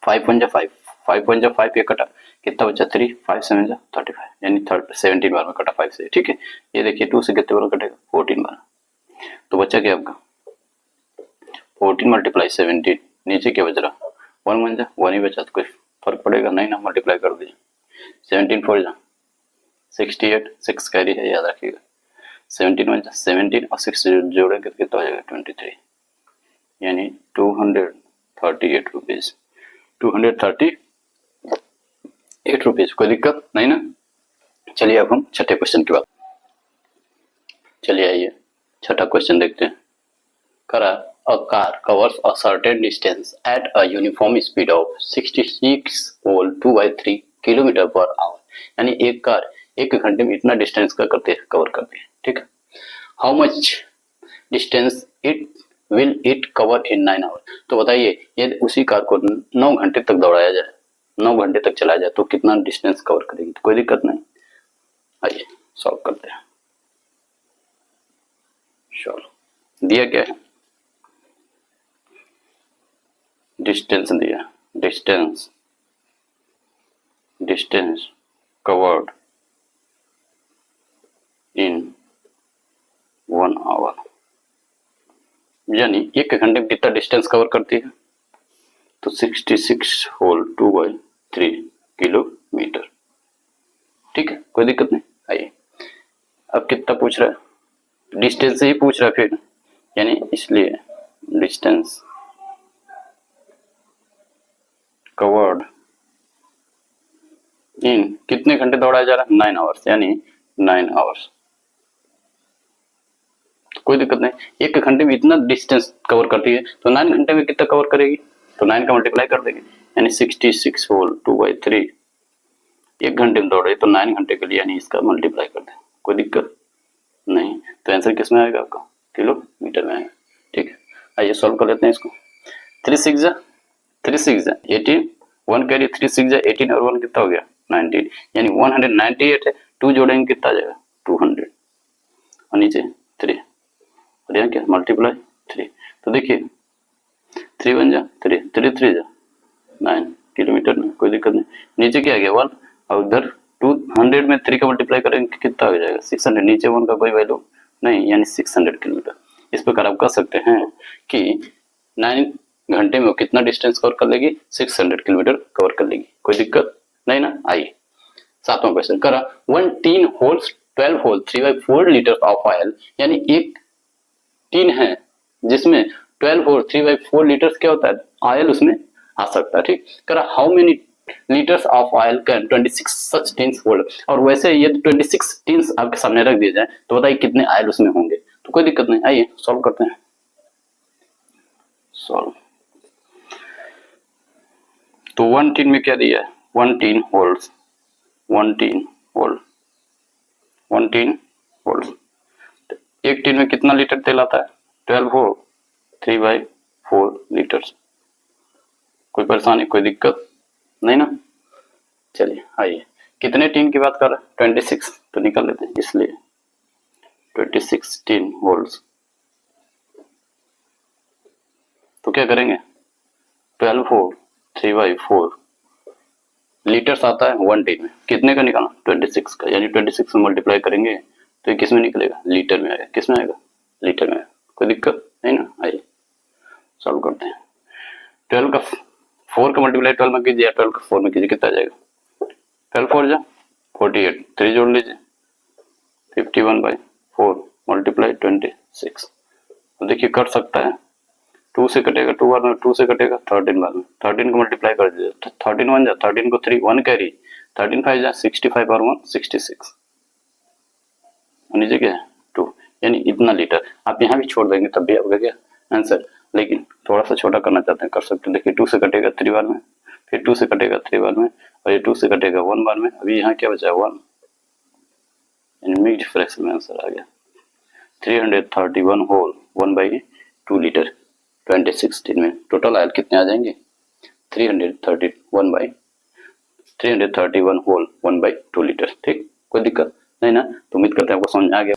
5 1 जा 5, 5 1 जा 5, ये कटा कितना बचा? 3, 5 7 जा 35, यानी 17 बार में कटा 5 से, ठीक है। ये देखिए 2 से कितने बार कटेगा? 14 बार। तो बचा क्या आपका? 14 मल्टीप्लाई 17, नीचे क्या बच रहा? 1 1 जा 1 ही बचा, तो कोई फर्क पड़ेगा नहीं ना, मल्टीप्लाई कर दीजिए। 17 4 जा 68, 6 कैरी है याद रखिएगा। 17 1 जा 17 और 6 जोड़ेंगे तो कितना हो जाएगा? 23, यानी 238 रुपीज, 238 रुपीज, कोई दिक्कत नहीं ना। चलिए अब हम छठे क्वेश्चन की बात, चलिए आइए छठा क्वेश्चन देखते हैं। करा a car covers a certain distance at a uniform speed of 66 whole 2/3 kilometre per hour, यानी एक कार एक घंटे में इतना डिस्टेंस का कवर करती है, ठीक है। How much distance will it cover in 9 hour, तो बताइए यदि उसी कार को 9 घंटे तक दौड़ाया जाए, 9 घंटे तक चलाया जाए तो कितना डिस्टेंस कवर करेगी? तो कोई दिक्कत नहीं, आइए सॉल्व करते हैं। सॉल्व दिया क्या है? डिस्टेंस दिया, डिस्टेंस कवर्ड इन 1 आवर, यानी एक घंटे में कितना डिस्टेंस कवर करती है? तो 66 होल 2/3 किलोमीटर, ठीक है, कोई दिक्कत नहीं। आइए अब कितना पूछ रहा है? डिस्टेंस से ही पूछ रहा है फिर, यानी इसलिए डिस्टेंस कवर्ड इन कितने घंटे दौड़ाया जा रहा है? 9 आवर्स, यानी 9 आवर्स, तो कोई दिक्कत नहीं। एक घंटे में इतना डिस्टेंस कवर करती है तो 9 घंटे में कितना कवर करेगी? तो 9 का मल्टीप्लाई कर देंगे, यानी 66 होल 2/3, एक घंटे में दौड़ रही तो 9 घंटे के लिए, यानी इसका मल्टीप्लाई कर दें, कोई दिक्कत नहीं। तो आंसर किस में आएगा आपका? किलोमीटर में आएगा, ठीक है। आइए सॉल्व कर लेते हैं इसको। 3 6 जा 18, 1 कैरी 3 6 जा 18 और 1 कितना हो गया? 19, यानी 198 है। 2 जोड़ेंगे कितना आ जाएगा? 200 और नीचे 3 और यहाँ क्या? मल्टीप्लाई 3। तो देखिए 3 1 जा 3, 3 3 जा 9 किलोमीटर में, कोई दिक्कत नहीं। नीचे क्या आ गया? 1, और उधर 200 में 3 का मल्टीप्लाई करेंगे कितना हो जाएगा? 600, नीचे 1 का कोई वैल्यू नहीं, यानी 600 किलोमीटर। इस प्रकार आप कह सकते हैं कि 9 घंटे में वो कितना डिस्टेंस कवर कर लेगी? 600 किलोमीटर कवर कर लेगी, कोई दिक्कत नहीं ना। आइए सातवां क्वेश्चन करा। 1 tin holds 12 whole 3/4 litre of oil, यानी एक टीन है जिसमें 12 होल 3/4 लीटर क्या होता है? ऑयल उसमें आ सकता है, ठीक। करा how many litres of oil can 26 such teens hold, और वैसे यदि 26 टीन्स आपके सामने रख दिए जाए तो बताइए कितने ऑयल उसमें होंगे? तो कोई दिक्कत नहीं, आइए सॉल्व करते हैं। सॉल्व, तो 1 टीन में क्या दिया है? 1 tin holds 1 tin hold 1 tin hold, एक टीन में कितना लीटर तेल आता है? 12 होल 3/4 लीटर्स, कोई परेशानी कोई दिक्कत नहीं ना। चलिए आइए कितने टीन की बात कर रहे हैं? 26, तो निकाल लेते हैं, इसलिए 26 टीन होल्ड्स, तो क्या करेंगे? 12 होल 3/4 लीटर्स आता है 1 टीन में, कितने का निकालना? 26 का, यानी 26 में मल्टीप्लाई करेंगे तो ये किस में निकलेगा? लीटर में आएगा। किस में आएगा? लीटर में आएगा, कोई दिक्कत नहीं ना। आइए सॉल्व करते हैं। 12 का 4 का मल्टीप्लाई 12 में कीजिए, 12 का 4 में कीजिए, कितना आ जाएगा? 12 4 जा 48, 3 जोड़ लीजिए 51/4 मल्टीप्लाई 26। तो देखिए कर सकता है, 2 से कटेगा 2 बार में, 2 से कटेगा 13 बार में, 13 को मल्टीप्लाई कर दीजिए, 13 1 जा 13 को 3 1 कैरी, 13 5 जा 65 और 1 66, नीचे क्या है 2, यानी इतना लीटर। आप यहाँ भी छोड़ देंगे तब भी आपका क्या आंसर, लेकिन थोड़ा सा छोटा करना चाहते हैं कर सकते हैं। देखिए 2 से कटेगा 3 बार में, फिर 2 से कटेगा 3 बार में, और ये 2 से कटेगा 1 बार में, अभी यहाँ क्या बचा 1, यानी मिक्स्ड फ्रैक्शन में आंसर आ गया 331 होल 1/2 लीटर 2016 में। टोटल आयल कितने आ जाएंगे 331 होल 1/2 लीटर। ठीक, कोई दिक्कत नहीं ना, तो उम्मीद करते हैं आपको समझ आ गया।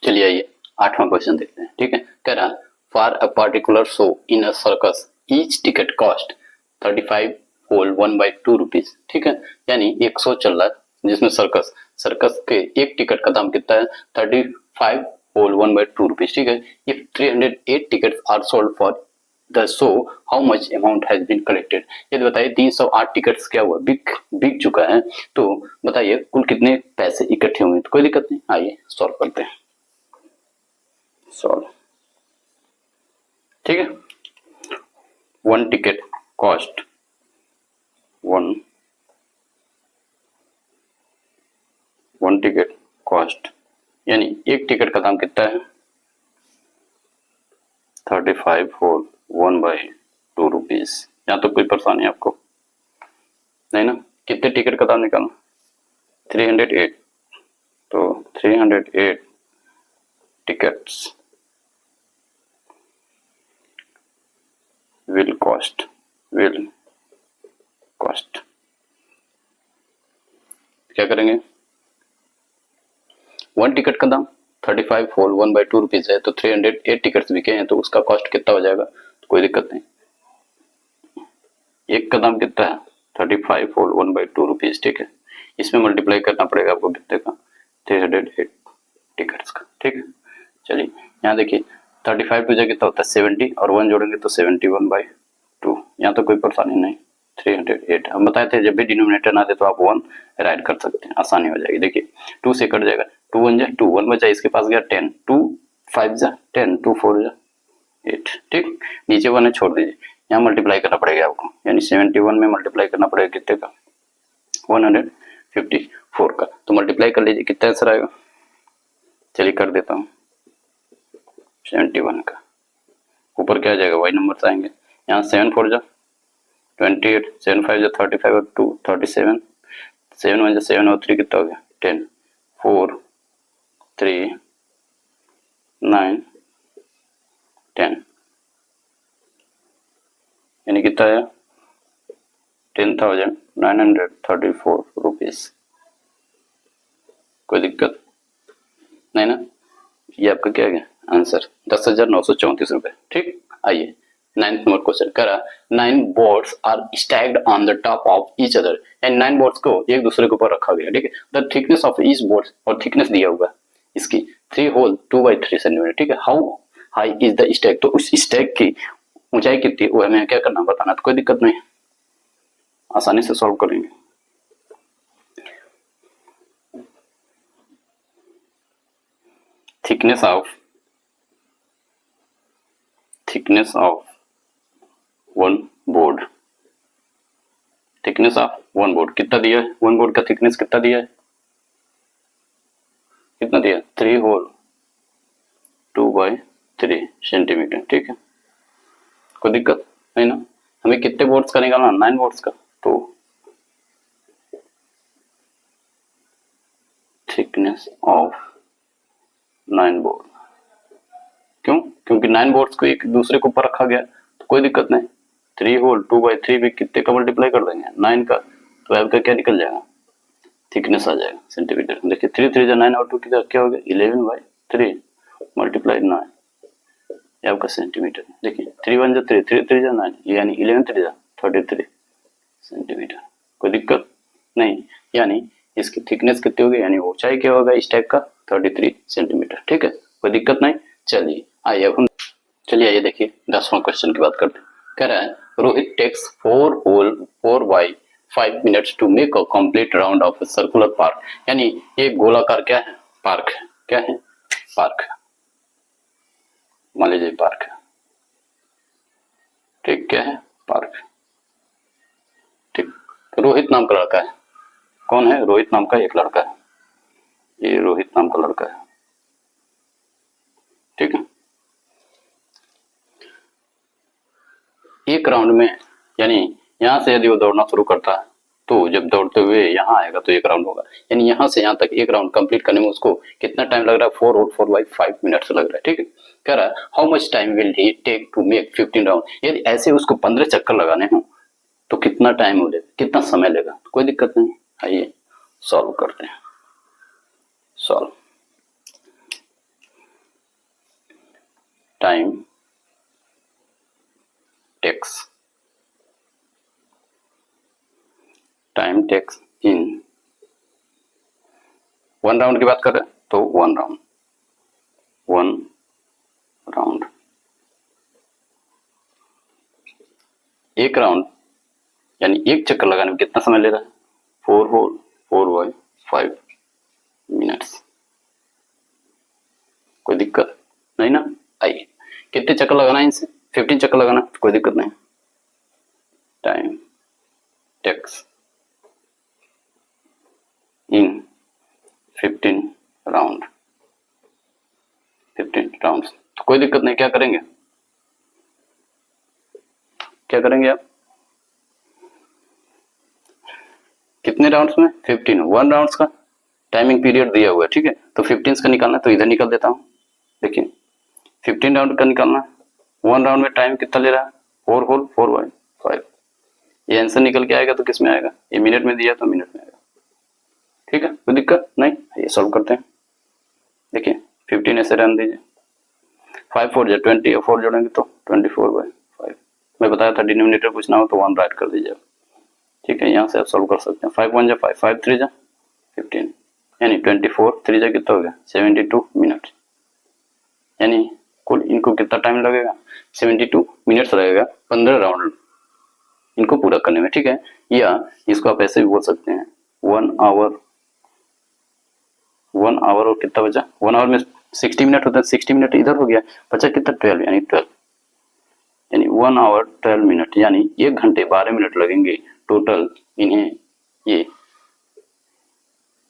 चलिए आइए 8वां क्वेश्चन देखते हैं। ठीक है, कह रहा for a particular show in a circus each ticket cost 35 whole 1/2 rupees. ठीक है, यानी एक शो चल रहा है जिसमें सर्कस के एक टिकट का दाम कितना है 35 होल 1/2 रुपीज। ठीक है, if 308 tickets are sold for the show how much amount has been collected. यदि बताइए 308 टिकट्स क्या हुआ बिक चुका है, तो बताइए कुल कितने पैसे इकट्ठे हुए। तो कोई दिक्कत नहीं, आइए सॉल्व करते हैं। सॉल्व, ठीक है, one ticket cost one ticket cost, यानी एक टिकट का दाम कितना है 35 होल 1/2 रुपीज। यहाँ तो कोई परेशानी आपको नहीं ना, कितने टिकट का दाम निकालना 308, तो 308 टिकट्स will cost क्या करेंगे, वन टिकट का दाम 35 होल 1/2 रुपीज है, तो 308 टिकट्स बिके हैं, तो उसका कॉस्ट कितना हो जाएगा, तो कोई दिक्कत नहीं, एक का दाम कितना है 35 होल 1/2 रुपीज। ठीक है, इसमें मल्टीप्लाई करना पड़ेगा आपको कितने का 308 टिकट्स का। ठीक है, चलिए यहाँ देखिए 35 टू कितना होता है 70, और 1 जोड़ेंगे तो 71/2। यहाँ तो कोई परेशानी नहीं, 308 हम बताए थे जब भी डिनोमिनेटर ना दे तो आप 1 राइट कर सकते हैं, आसानी हो जाएगी। देखिए 2 से कट जाएगा, 2 1 जा 2, 1 बचा इसके पास गया 10, 2 5 जा 10, 2 4 जा 8। ठीक, नीचे 1 है छोड़ दीजिए, यहाँ मल्टीप्लाई करना पड़ेगा आपको, यानी 71 में मल्टीप्लाई करना पड़ेगा कितने का 154 का, तो मल्टीप्लाई कर लीजिए कितना आंसर आएगा। चलिए कर देता हूँ 71 का, ऊपर क्या आ जाएगा वाई नंबर आएंगे, यहाँ 7 4 जा 28, 7 5 जा 35 और 2 37, 7 1 जा 7 और 3 कितना हो गया 10, 4 3 9 10, यानी कितना है 10,934 रुपीज। कोई दिक्कत नहीं ना, ये आपका क्या गया आंसर 10,934 रुपए। ठीक, आइए 9th नंबर क्वेश्चन करा 9 boards are stacked on the top of each other, and 9 boards को एक दूसरे के ऊपर रखा गया। ठीक है, the thickness of each board, और थिकनेस दिया हुआ इसकी 3 होल 2/3 सेंटीमीटर। ठीक है, how high is the stack, तो उस स्टैक की ऊंचाई कितनी वो हमें क्या करना बताना, तो कोई दिक्कत नहीं, आसानी से सॉल्व करेंगे। Thickness of one board, thickness of one board कितना दिया है, वन बोर्ड का थिकनेस कितना दिया है, कितना दिया 3 होल 2/3 सेंटीमीटर। ठीक है, कोई दिक्कत नहीं ना, हमें कितने बोर्ड्स का निकालना 9 बोर्ड्स का, तो थिकनेस ऑफ 9 बोर्ड, क्योंकि 9 बोर्ड्स को एक दूसरे के ऊपर रखा गया, तो कोई दिक्कत नहीं, 3 होल 2/3 भी कितने का मल्टीप्लाई कर देंगे 9 का, तो आपका क्या निकल जाएगा थिकनेस आ जाएगा सेंटीमीटर। देखिए 3 3 जा 9 और 2 क्या हो गया 11/3 मल्टीप्लाई 9, ये आपका सेंटीमीटर। देखिए 3 1 जा 3, 3 3 जा 9, यानी 11 3 जा 33 सेंटीमीटर। कोई दिक्कत नहीं, यानी इसकी थिकनेस कितनी होगी, यानी ऊंचाई क्या होगा इस टाइप का 33 सेंटीमीटर। ठीक है, कोई दिक्कत नहीं। चलिए आइए अब हम आइए देखिए 10वां क्वेश्चन की बात करते हैं। कह रहा है Rohit takes 4 whole 4/5 minutes to make a complete round of a circular park, यानी एक गोलाकार क्या है पार्क है, क्या है? पार्क, मान लीजिए पार्क है, ठीक, क्या है? पार्क, ठीक। रोहित नाम का लड़का है, कौन है? रोहित नाम का एक लड़का है, ये रोहित नाम का लड़का है, ठीक है। एक राउंड में, यानी यहाँ से यदि वो दौड़ना शुरू करता है तो जब दौड़ते हुए यहाँ आएगा तो एक राउंड होगा, यानी यहाँ से यहाँ तक एक राउंड कंप्लीट करने में उसको कितना टाइम लग रहा है? 4 और 4/5 मिनट्स लग रहा है, ठीक है। कह रहा है how much time will he take to make 15 round, यदि ऐसे उसको 15 चक्कर लगाने हो तो कितना टाइम हो लेगा, कितना समय लेगा? कोई दिक्कत नहीं, आइए सॉल्व करते हैं। Solve, time takes, time takes in 1 round की बात कर रहे हैं तो 1 राउंड, 1 राउंड, एक राउंड यानी एक चक्कर लगाने में कितना समय ले रहा है? 4 होल 4/5 मिनट्स। कोई दिक्कत नहीं ना? आइए, कितने चक्कर लगाना है इनसे? 15 चक्कर लगाना, कोई दिक्कत नहीं। Time takes in 15 round, 15 round, तो कोई दिक्कत नहीं। क्या करेंगे, क्या करेंगे आप? कितने राउंड्स में? 15, 1 राउंड्स का टाइमिंग पीरियड दिया हुआ है, ठीक है। तो 15 का निकालना है तो इधर निकाल देता हूं, देखिए 15 राउंड का निकालना है। 1 राउंड में टाइम कितना ले रहा है? 4 होल 4/5। ये आंसर निकल के आएगा तो किस में आएगा? ये मिनट में दिया तो मिनट में आएगा, ठीक है, कोई दिक्कत नहीं। ये सॉल्व करते हैं, देखिए 15 ऐसे रहने दीजिए, 5 4 जा 20 और 4 जोड़ेंगे तो 24/5। मैं बताया था डिनोमिनेटर पूछना हो तो 1 राइट कर दीजिए, ठीक है। यहाँ से आप सॉल्व कर सकते हैं। 5 1 जा 5, 5 3 जा 15, यानी 24 3 जा कितना हो गया? 72 मिनट, यानी कुल इनको कितना टाइम लगेगा? 72 मिनट्स लगेगा 15 राउंड इनको पूरा करने में, ठीक है। या इसको आप ऐसे भी बोल सकते हैं 1 आवर, 1 आवर और कितना बचा? 1 आवर में 60 मिनट होता है, 60 मिनट इधर हो गया, बचा कितना? 12, यानी 12, यानी 1 आवर 12 मिनट, यानी 1 घंटे 12 मिनट लगेंगे टोटल इन्हें ये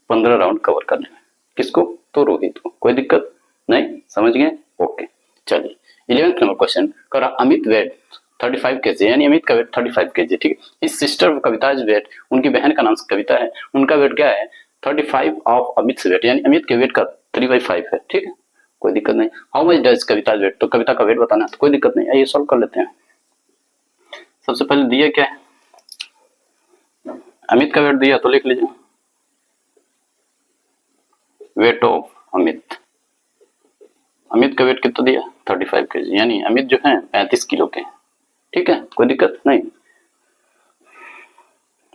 15 राउंड कवर करने में। किसको? तो रोहित को। कोई दिक्कत नहीं, समझ गए? ओके, चलिए 11th नंबर क्वेश्चन कर अमित वेट 35 केजी, यानी अमित का वेट 35 केजी, ठीक है। इस सिस्टर कविता वेट, उनकी बहन का नाम कविता है, उनका वेट क्या है? 35 ऑफ अमित वेट, यानी अमित के वेट का 3/5 है, ठीक है, कोई दिक्कत नहीं। How much does Kavita weight, तो कविता का वेट बताना है, तो कोई दिक्कत नहीं। आइए सॉल्व कर लेते हैं। सबसे पहले दिया क्या है? अमित का वेट दिया तो लिख लीजिए वेट ऑफ अमित। अमित का वेट कितना दिया? 35 केजी, यानी अमित जो है 35 किलो के, ठीक है, कोई दिक्कत नहीं।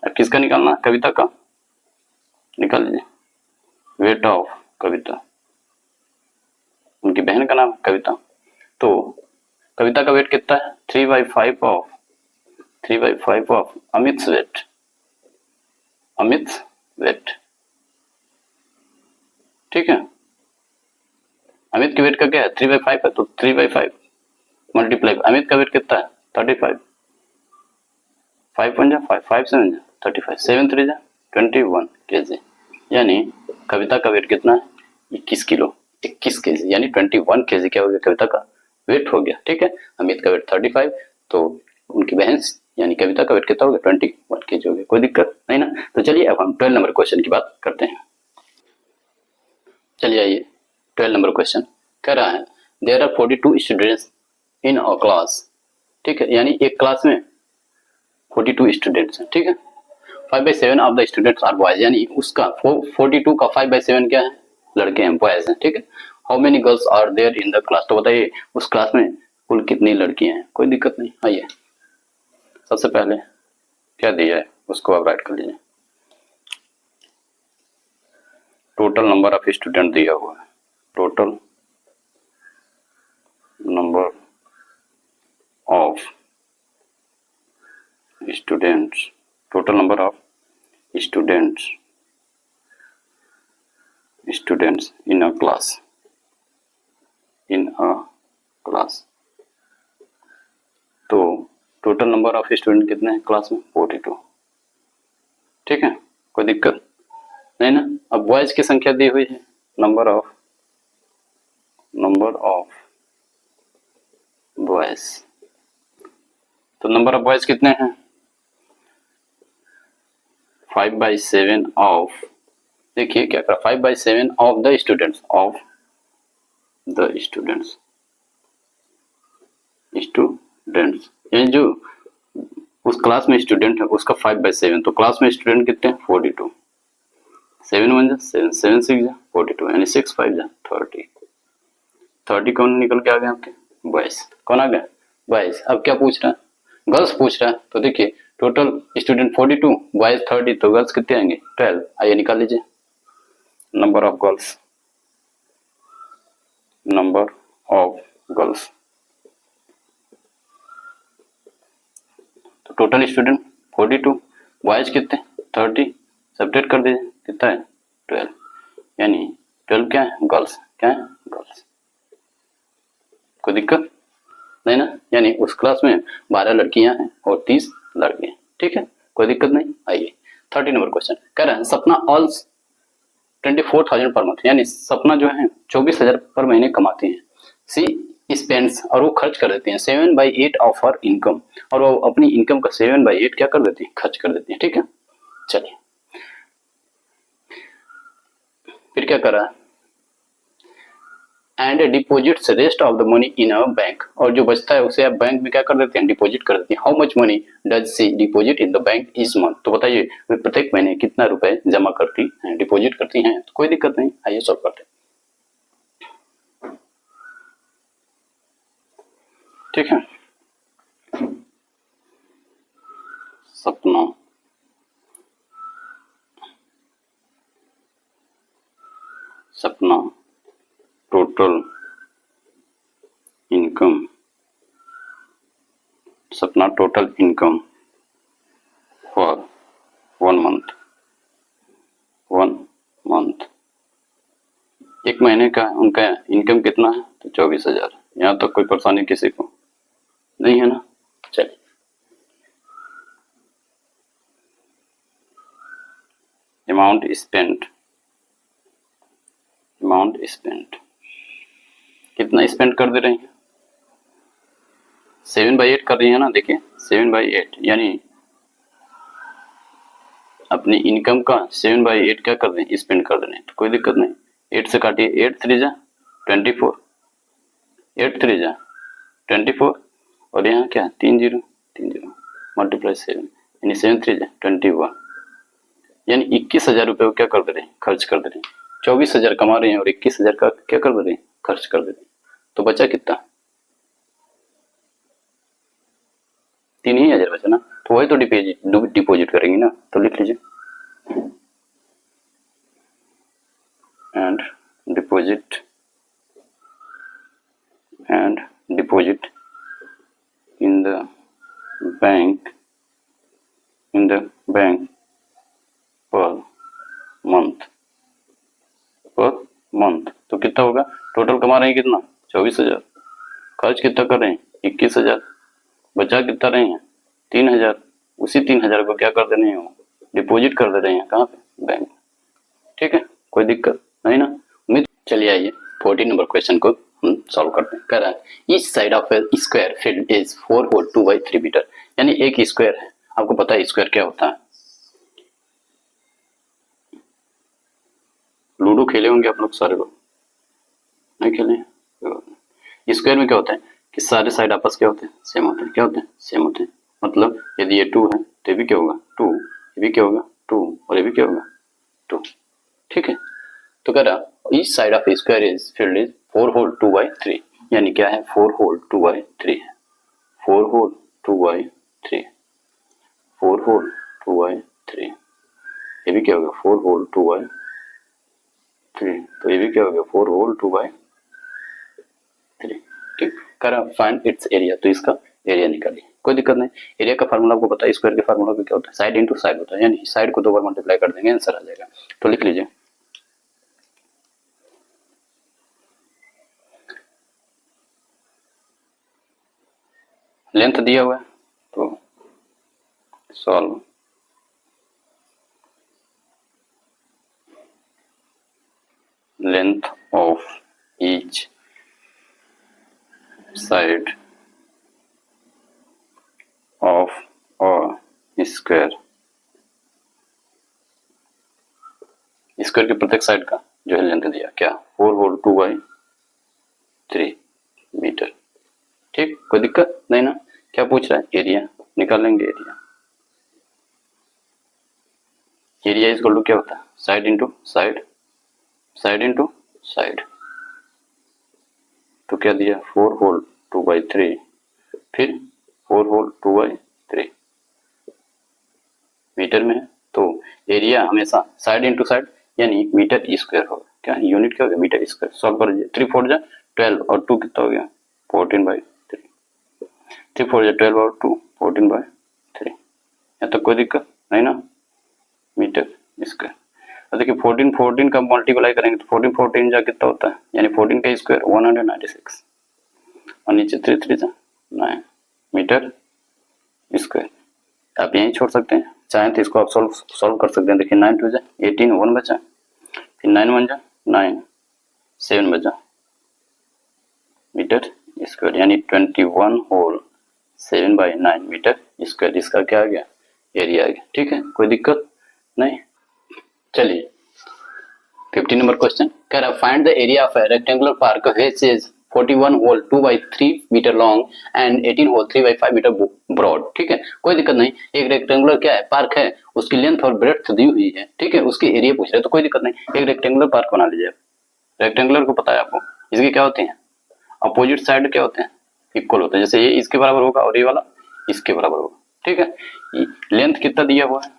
अब किसका निकालना? कविता का, निकाल लीजिए वेट ऑफ कविता, उनकी बहन का नाम कविता, तो कविता का वेट कितना है? 3/5 of 3/5 of Amit weight, Amit weight, ठीक है। अमित के वेट का क्या है? 3/5 है, तो 3/5 मल्टीप्लाई, अमित का वेट कितना है? 35, 5 1 जा 5, 5 7 जा 35, 7 3 जा 21 केजी, यानी कविता का वेट कितना है? 21 किलो, 21 केजी, यानी 21 केजी क्या हो गया? कविता का वेट हो गया, ठीक है। अमित का वेट 35, तो उनकी बहन यानी कविता का वेट कितना हो गया? 21 केजी हो गया, कोई दिक्कत नहीं ना। तो चलिए अब हम 12 नंबर क्वेश्चन की बात करते हैं। चलिए आइए 12 नंबर क्वेश्चन कह रहा है there are 42 students in a class, ठीक है, यानी एक क्लास में 42 स्टूडेंट्स हैं, ठीक है। 5/7 of the students are boys, यानी उसका 42 का 5/7 क्या है? लड़के हैं, बॉयज हैं, ठीक है। How many girls are there in the class, तो बताइए उस क्लास में कुल कितनी लड़कियां हैं? कोई दिक्कत नहीं। आइए सबसे पहले क्या दिया है उसको आप राइट कर लीजिए, टोटल नंबर ऑफ स्टूडेंट दिया हुआ है, total number of students, total number of students students in a class, तो टोटल नंबर ऑफ स्टूडेंट कितने हैं क्लास में? 42। ठीक है, कोई दिक्कत नहीं ना। अब बॉयज की संख्या दी हुई है, नंबर ऑफ बॉयज, तो नंबर ऑफ बॉयज कितने हैं? 5/7 ऑफ, देखिए क्या करा, 5/7 ऑफ द स्टूडेंट्स, यानी जो उस क्लास में स्टूडेंट है उसका 5/7, तो क्लास में स्टूडेंट कितने हैं? 42। 7 1 7, 7 6 42, यानी 6 5 30। 30 कौन निकल के आ गया आपके? बॉयज। कौन आ गया? बॉयज। अब क्या पूछ रहा है? गर्ल्स पूछ रहा है, तो देखिए टोटल स्टूडेंट 42, बॉयज 30, तो गर्ल्स कितने आएंगे? 12। आइए निकाल लीजिए नंबर ऑफ गर्ल्स। तो टोटल स्टूडेंट 42, बॉयज कितने? 30, सब्ट्रैक्ट कर दीजिए, कितना है? 12, यानी 12 क्या है? गर्ल्स। क्या है? गर्ल्स। कोई दिक्कत नहीं ना, यानी उस क्लास में 12 लड़कियां हैं और 30 लड़के हैं। ठीक है, कोई दिक्कत नहीं। आइए 30 नंबर क्वेश्चन कह रहे हैं सपना अर्न्स 24,000 पर मंथ, यानी सपना जो है 24,000 पर महीने कमाती है। सी स्पेंड्स, और वो खर्च कर देती है 7/8 ऑफ हर इनकम, और वो अपनी इनकम का 7/8 क्या कर देती है? खर्च कर देती है। ठीक है, चलिए फिर क्या कर रहा है? And deposits rest of the money in a bank, और जो बचता है उसे आप बैंक में क्या कर देते हैं? डिपॉजिट कर देते हैं। How much money does she deposit in the bank इस मंथ, तो बताइए वे प्रत्येक महीने कितना रुपए जमा करती हैं, डिपॉजिट करती हैं? तो कोई दिक्कत नहीं, आइए सॉल्व करते हैं। ठीक है, सपना टोटल इनकम फॉर 1 मंथ, एक महीने का उनका इनकम कितना है? तो 24,000। यहाँ तक कोई परेशानी किसी को नहीं है ना। चलिए अमाउंट स्पेंट, कितना स्पेंड कर दे रही है? 7/8 कर रही है ना, देखिए 7/8, यानी अपनी इनकम का 7/8 क्या कर दें? स्पेंड कर दें। तो कोई दिक्कत नहीं, 8 से काटिए, 8 3 जा 24, 8 3 जा 24, और यहाँ क्या 3 0 मल्टीप्लाई 7, यानी 7 3 जा 21, यानी 21,000 रुपये को क्या कर दे रहे हैं? खर्च कर दे रहे हैं। 24,000 कमा रहे हैं और 21,000 का क्या कर दे रहे हैं? खर्च कर दे रहे हैं। तो बचा कितना? 3,000 बचा ना, तो वही तो डिपॉजिट करेंगे ना, तो लिख लीजिए and deposit in the bank per month, तो कितना होगा? टोटल कमा रहे हैं कितना? 24,000, खर्च कितना कर रहे हैं? 21,000, बचा कितना रहे हैं? 3,000, उसी 3,000 को क्या कर दे रहे हैं? डिपॉजिट कर दे रहे हैं। कहाँ पे? बैंक। ठीक है, कोई दिक्कत नहीं ना, उम्मीद। चलिए आइए 14 नंबर क्वेश्चन को हम सॉल्व करते हैं। कह रहा है each side of a square field is 4 whole 2/3 metre, यानी एक स्क्वायर है। आपको पता है स्क्वायर क्या होता है? लूडो खेले होंगे आप लोग सारे लोग, नहीं खेले? स्क्वायर में क्या होता है कि सारे साइड आपस क्या होते हैं? सेम होते हैं। क्या होते हैं? सेम होते हैं। मतलब यदि ये 2 है तो ये भी क्या होगा? 2, ये भी क्या होगा? 2, और ये भी क्या होगा? 2। ठीक है, तो कह रहा each side of square is field is 4 whole 2/3, यानी क्या है? 4 होल 2/3 है। 4 होल 2/3, 4 होल 2/3, ये भी क्या होगा? 4 होल 2/3, तो ये भी क्या होगा? 4 होल 2/3। ठीक, करा फाइंड इट्स एरिया, तो इसका एरिया निकालिए। कोई दिक्कत नहीं, एरिया का फार्मूला आपको पता है, स्क्वायर के फार्मूला भी क्या होता है? साइड इंटू साइड होता है, यानी साइड को 2 बार मल्टीप्लाई कर देंगे, आंसर आ जाएगा। तो लिख लीजिए लेंथ दिया हुआ है तो solve. Length of each side of a square, square के प्रत्येक साइड का जो है लेंथ दिया क्या 4 होल 2/3 मीटर। ठीक, कोई दिक्कत नहीं ना। क्या पूछ रहा है, एरिया निकालेंगे। एरिया इज इक्वल टू क्या होता है, side into side, side into side. तो क्या दिया 4 होल 2/3 फिर 4 होल 2/3 मीटर में है। तो एरिया हमेशा साइड इंटू साइड यानी मीटर स्क्वायर होगा। क्या यूनिट क्या हो गया, मीटर स्क्वायर। सॉल्व कर दीजिए, 3 4 जा 12 और 2 कितना हो गया 14/3, 3 4 जा 12 और 2 14/3। यहाँ तक कोई दिक्कत नहीं ना, मीटर स्क्वायर। और देखिए 14 14 का मल्टीप्लाई करेंगे तो 14 14 जा कितना होता है, यानी 14 का स्क्वायर 196 और नीचे 3 3 जा 9 मीटर स्क्वायर। आप यहीं छोड़ सकते हैं, चाहें तो इसको आप सॉल्व कर सकते हैं। देखिए 9 2 जा 18 1 बचा, फिर 9 1 जा 9 7 बचा मीटर स्क्वायर, यानी 21 होल 7/9 मीटर स्क्वायर। इसका क्या आ गया, एरिया आ गया। ठीक है, कोई दिक्कत नहीं। चलिए 15 नंबर क्वेश्चन कह रहा find the area of a rectangular park which is 41 whole 2/3 metre long and 18 whole 3/5 metre broad. ठीक है, कोई दिक्कत नहीं। एक रेक्टेंगुलर क्या है, पार्क है, उसकी लेंथ और ब्रेड्थ दी हुई है। ठीक है, उसकी एरिया पूछ रहे हैं तो कोई दिक्कत नहीं। एक रेक्टेंगुलर पार्क बना लीजिए। रेक्टेंगुलर को पता है आपको, इसके क्या होते हैं अपोजिट साइड, क्या होते हैं इक्वल होते हैं। जैसे ये इसके बराबर होगा और ये वाला इसके बराबर होगा। ठीक है, लेंथ कितना दिया हुआ है,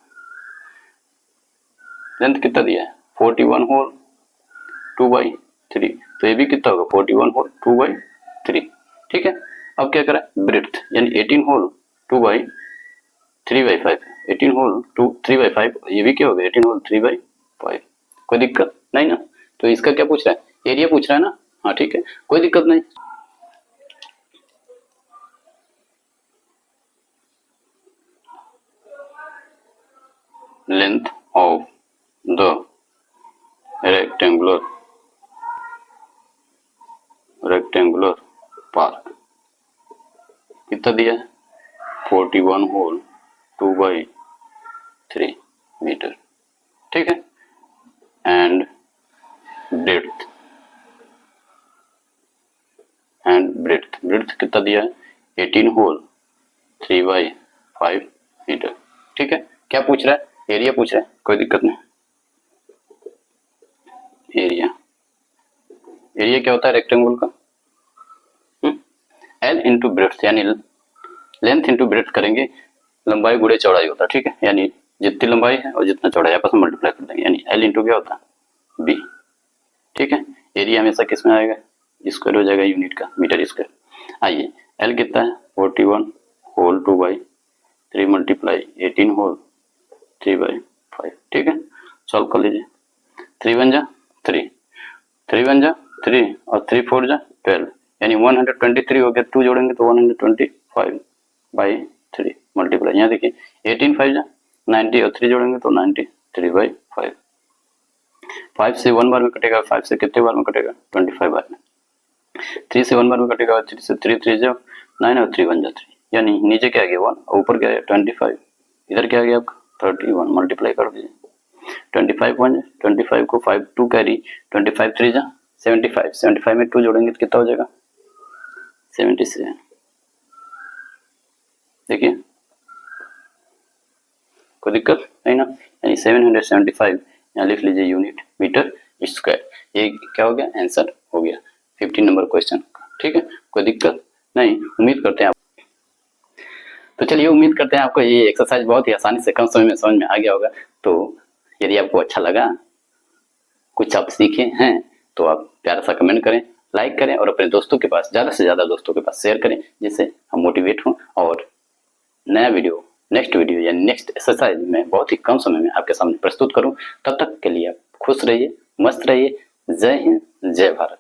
लेंथ कितना दिया है 41 होल 2/3, तो ये भी कितना होगा 41 होल 2/3। ठीक है, अब क्या करें ब्रेड्थ, यानी 18 होल 2/3/5, 18 होल 3/5, ये भी क्या होगा 18 होल 3/5। कोई दिक्कत नहीं ना। तो इसका क्या पूछ रहा है, एरिया पूछ रहा है ना। हाँ ठीक है, कोई दिक्कत नहीं। Length of the rectangular park कितना दिया है 41 होल 2/3 मीटर। ठीक है, एंड ब्रेड्थ ब्रेड्थ कितना दिया है 18 होल 3/5 मीटर। ठीक है, क्या पूछ रहा है, एरिया पूछ रहा है, कोई दिक्कत नहीं। एरिया क्या होता है रेक्टेंगल का, एल इंटू ब्रेड्थ, यानी लेंथ इंटू ब्रेड्थ करेंगे, लंबाई गुणे चौड़ाई होता है। ठीक है, यानी जितनी लंबाई है और जितना चौड़ाई आपस में मल्टीप्लाई कर देंगे, यानी एल इंटू क्या होता है बी। ठीक है, एरिया हमेशा किस में आएगा, स्क्वायर हो जाएगा यूनिट का, मीटर स्क्वायर। आइए एल कितना है 41 होल 2/3 मल्टीप्लाई 18 होल 3/5। ठीक है, सॉल्व कर लीजिए। 3 1 जा 3, 3 1 जा 3 और 3 4 जा 12, यानी 123 हो गया। 2 जोड़ेंगे तो 125/3 मल्टीप्लाई, यहाँ देखिए 18 5 जा 90 और 3 जोड़ेंगे तो 93/5। 5 से 1 बार में कटेगा, 5 से कितने बार में कटेगा 25 बार में। 3 से 1 बार में कटेगा, 3 से 3 3 जा 9 और 3 1 जा 3, यानी नीचे क्या आ गया 1 और ऊपर क्या है 25, इधर क्या आ गया आपका 31। मल्टीप्लाई कर दीजिए 25 1 25 को 5 2 कैरी 25 3 जा 75, 75 में 2 जोड़ेंगे तो कितना हो जाएगा 77। देखिए कोई दिक्कत नहीं ना, यानी 775 यहाँ लिख लीजिए यूनिट मीटर स्क्वायर। ये क्या हो गया, आंसर हो गया 15 नंबर क्वेश्चन का। ठीक है, कोई दिक्कत नहीं। उम्मीद करते हैं आप, तो चलिए उम्मीद करते हैं आपको ये एक्सरसाइज बहुत ही आसानी से कम समय में समझ में आ गया होगा। तो यदि आपको अच्छा लगा, कुछ आप सीखे हैं, तो आप प्यारा सा कमेंट करें, लाइक करें और अपने दोस्तों के पास, ज़्यादा से ज़्यादा दोस्तों के पास शेयर करें, जिससे हम मोटिवेट हों और नया वीडियो, नेक्स्ट वीडियो या नेक्स्ट एक्सरसाइज में बहुत ही कम समय में आपके सामने प्रस्तुत करूं। तब तक के लिए आप खुश रहिए, मस्त रहिए। जय हिंद, जय भारत।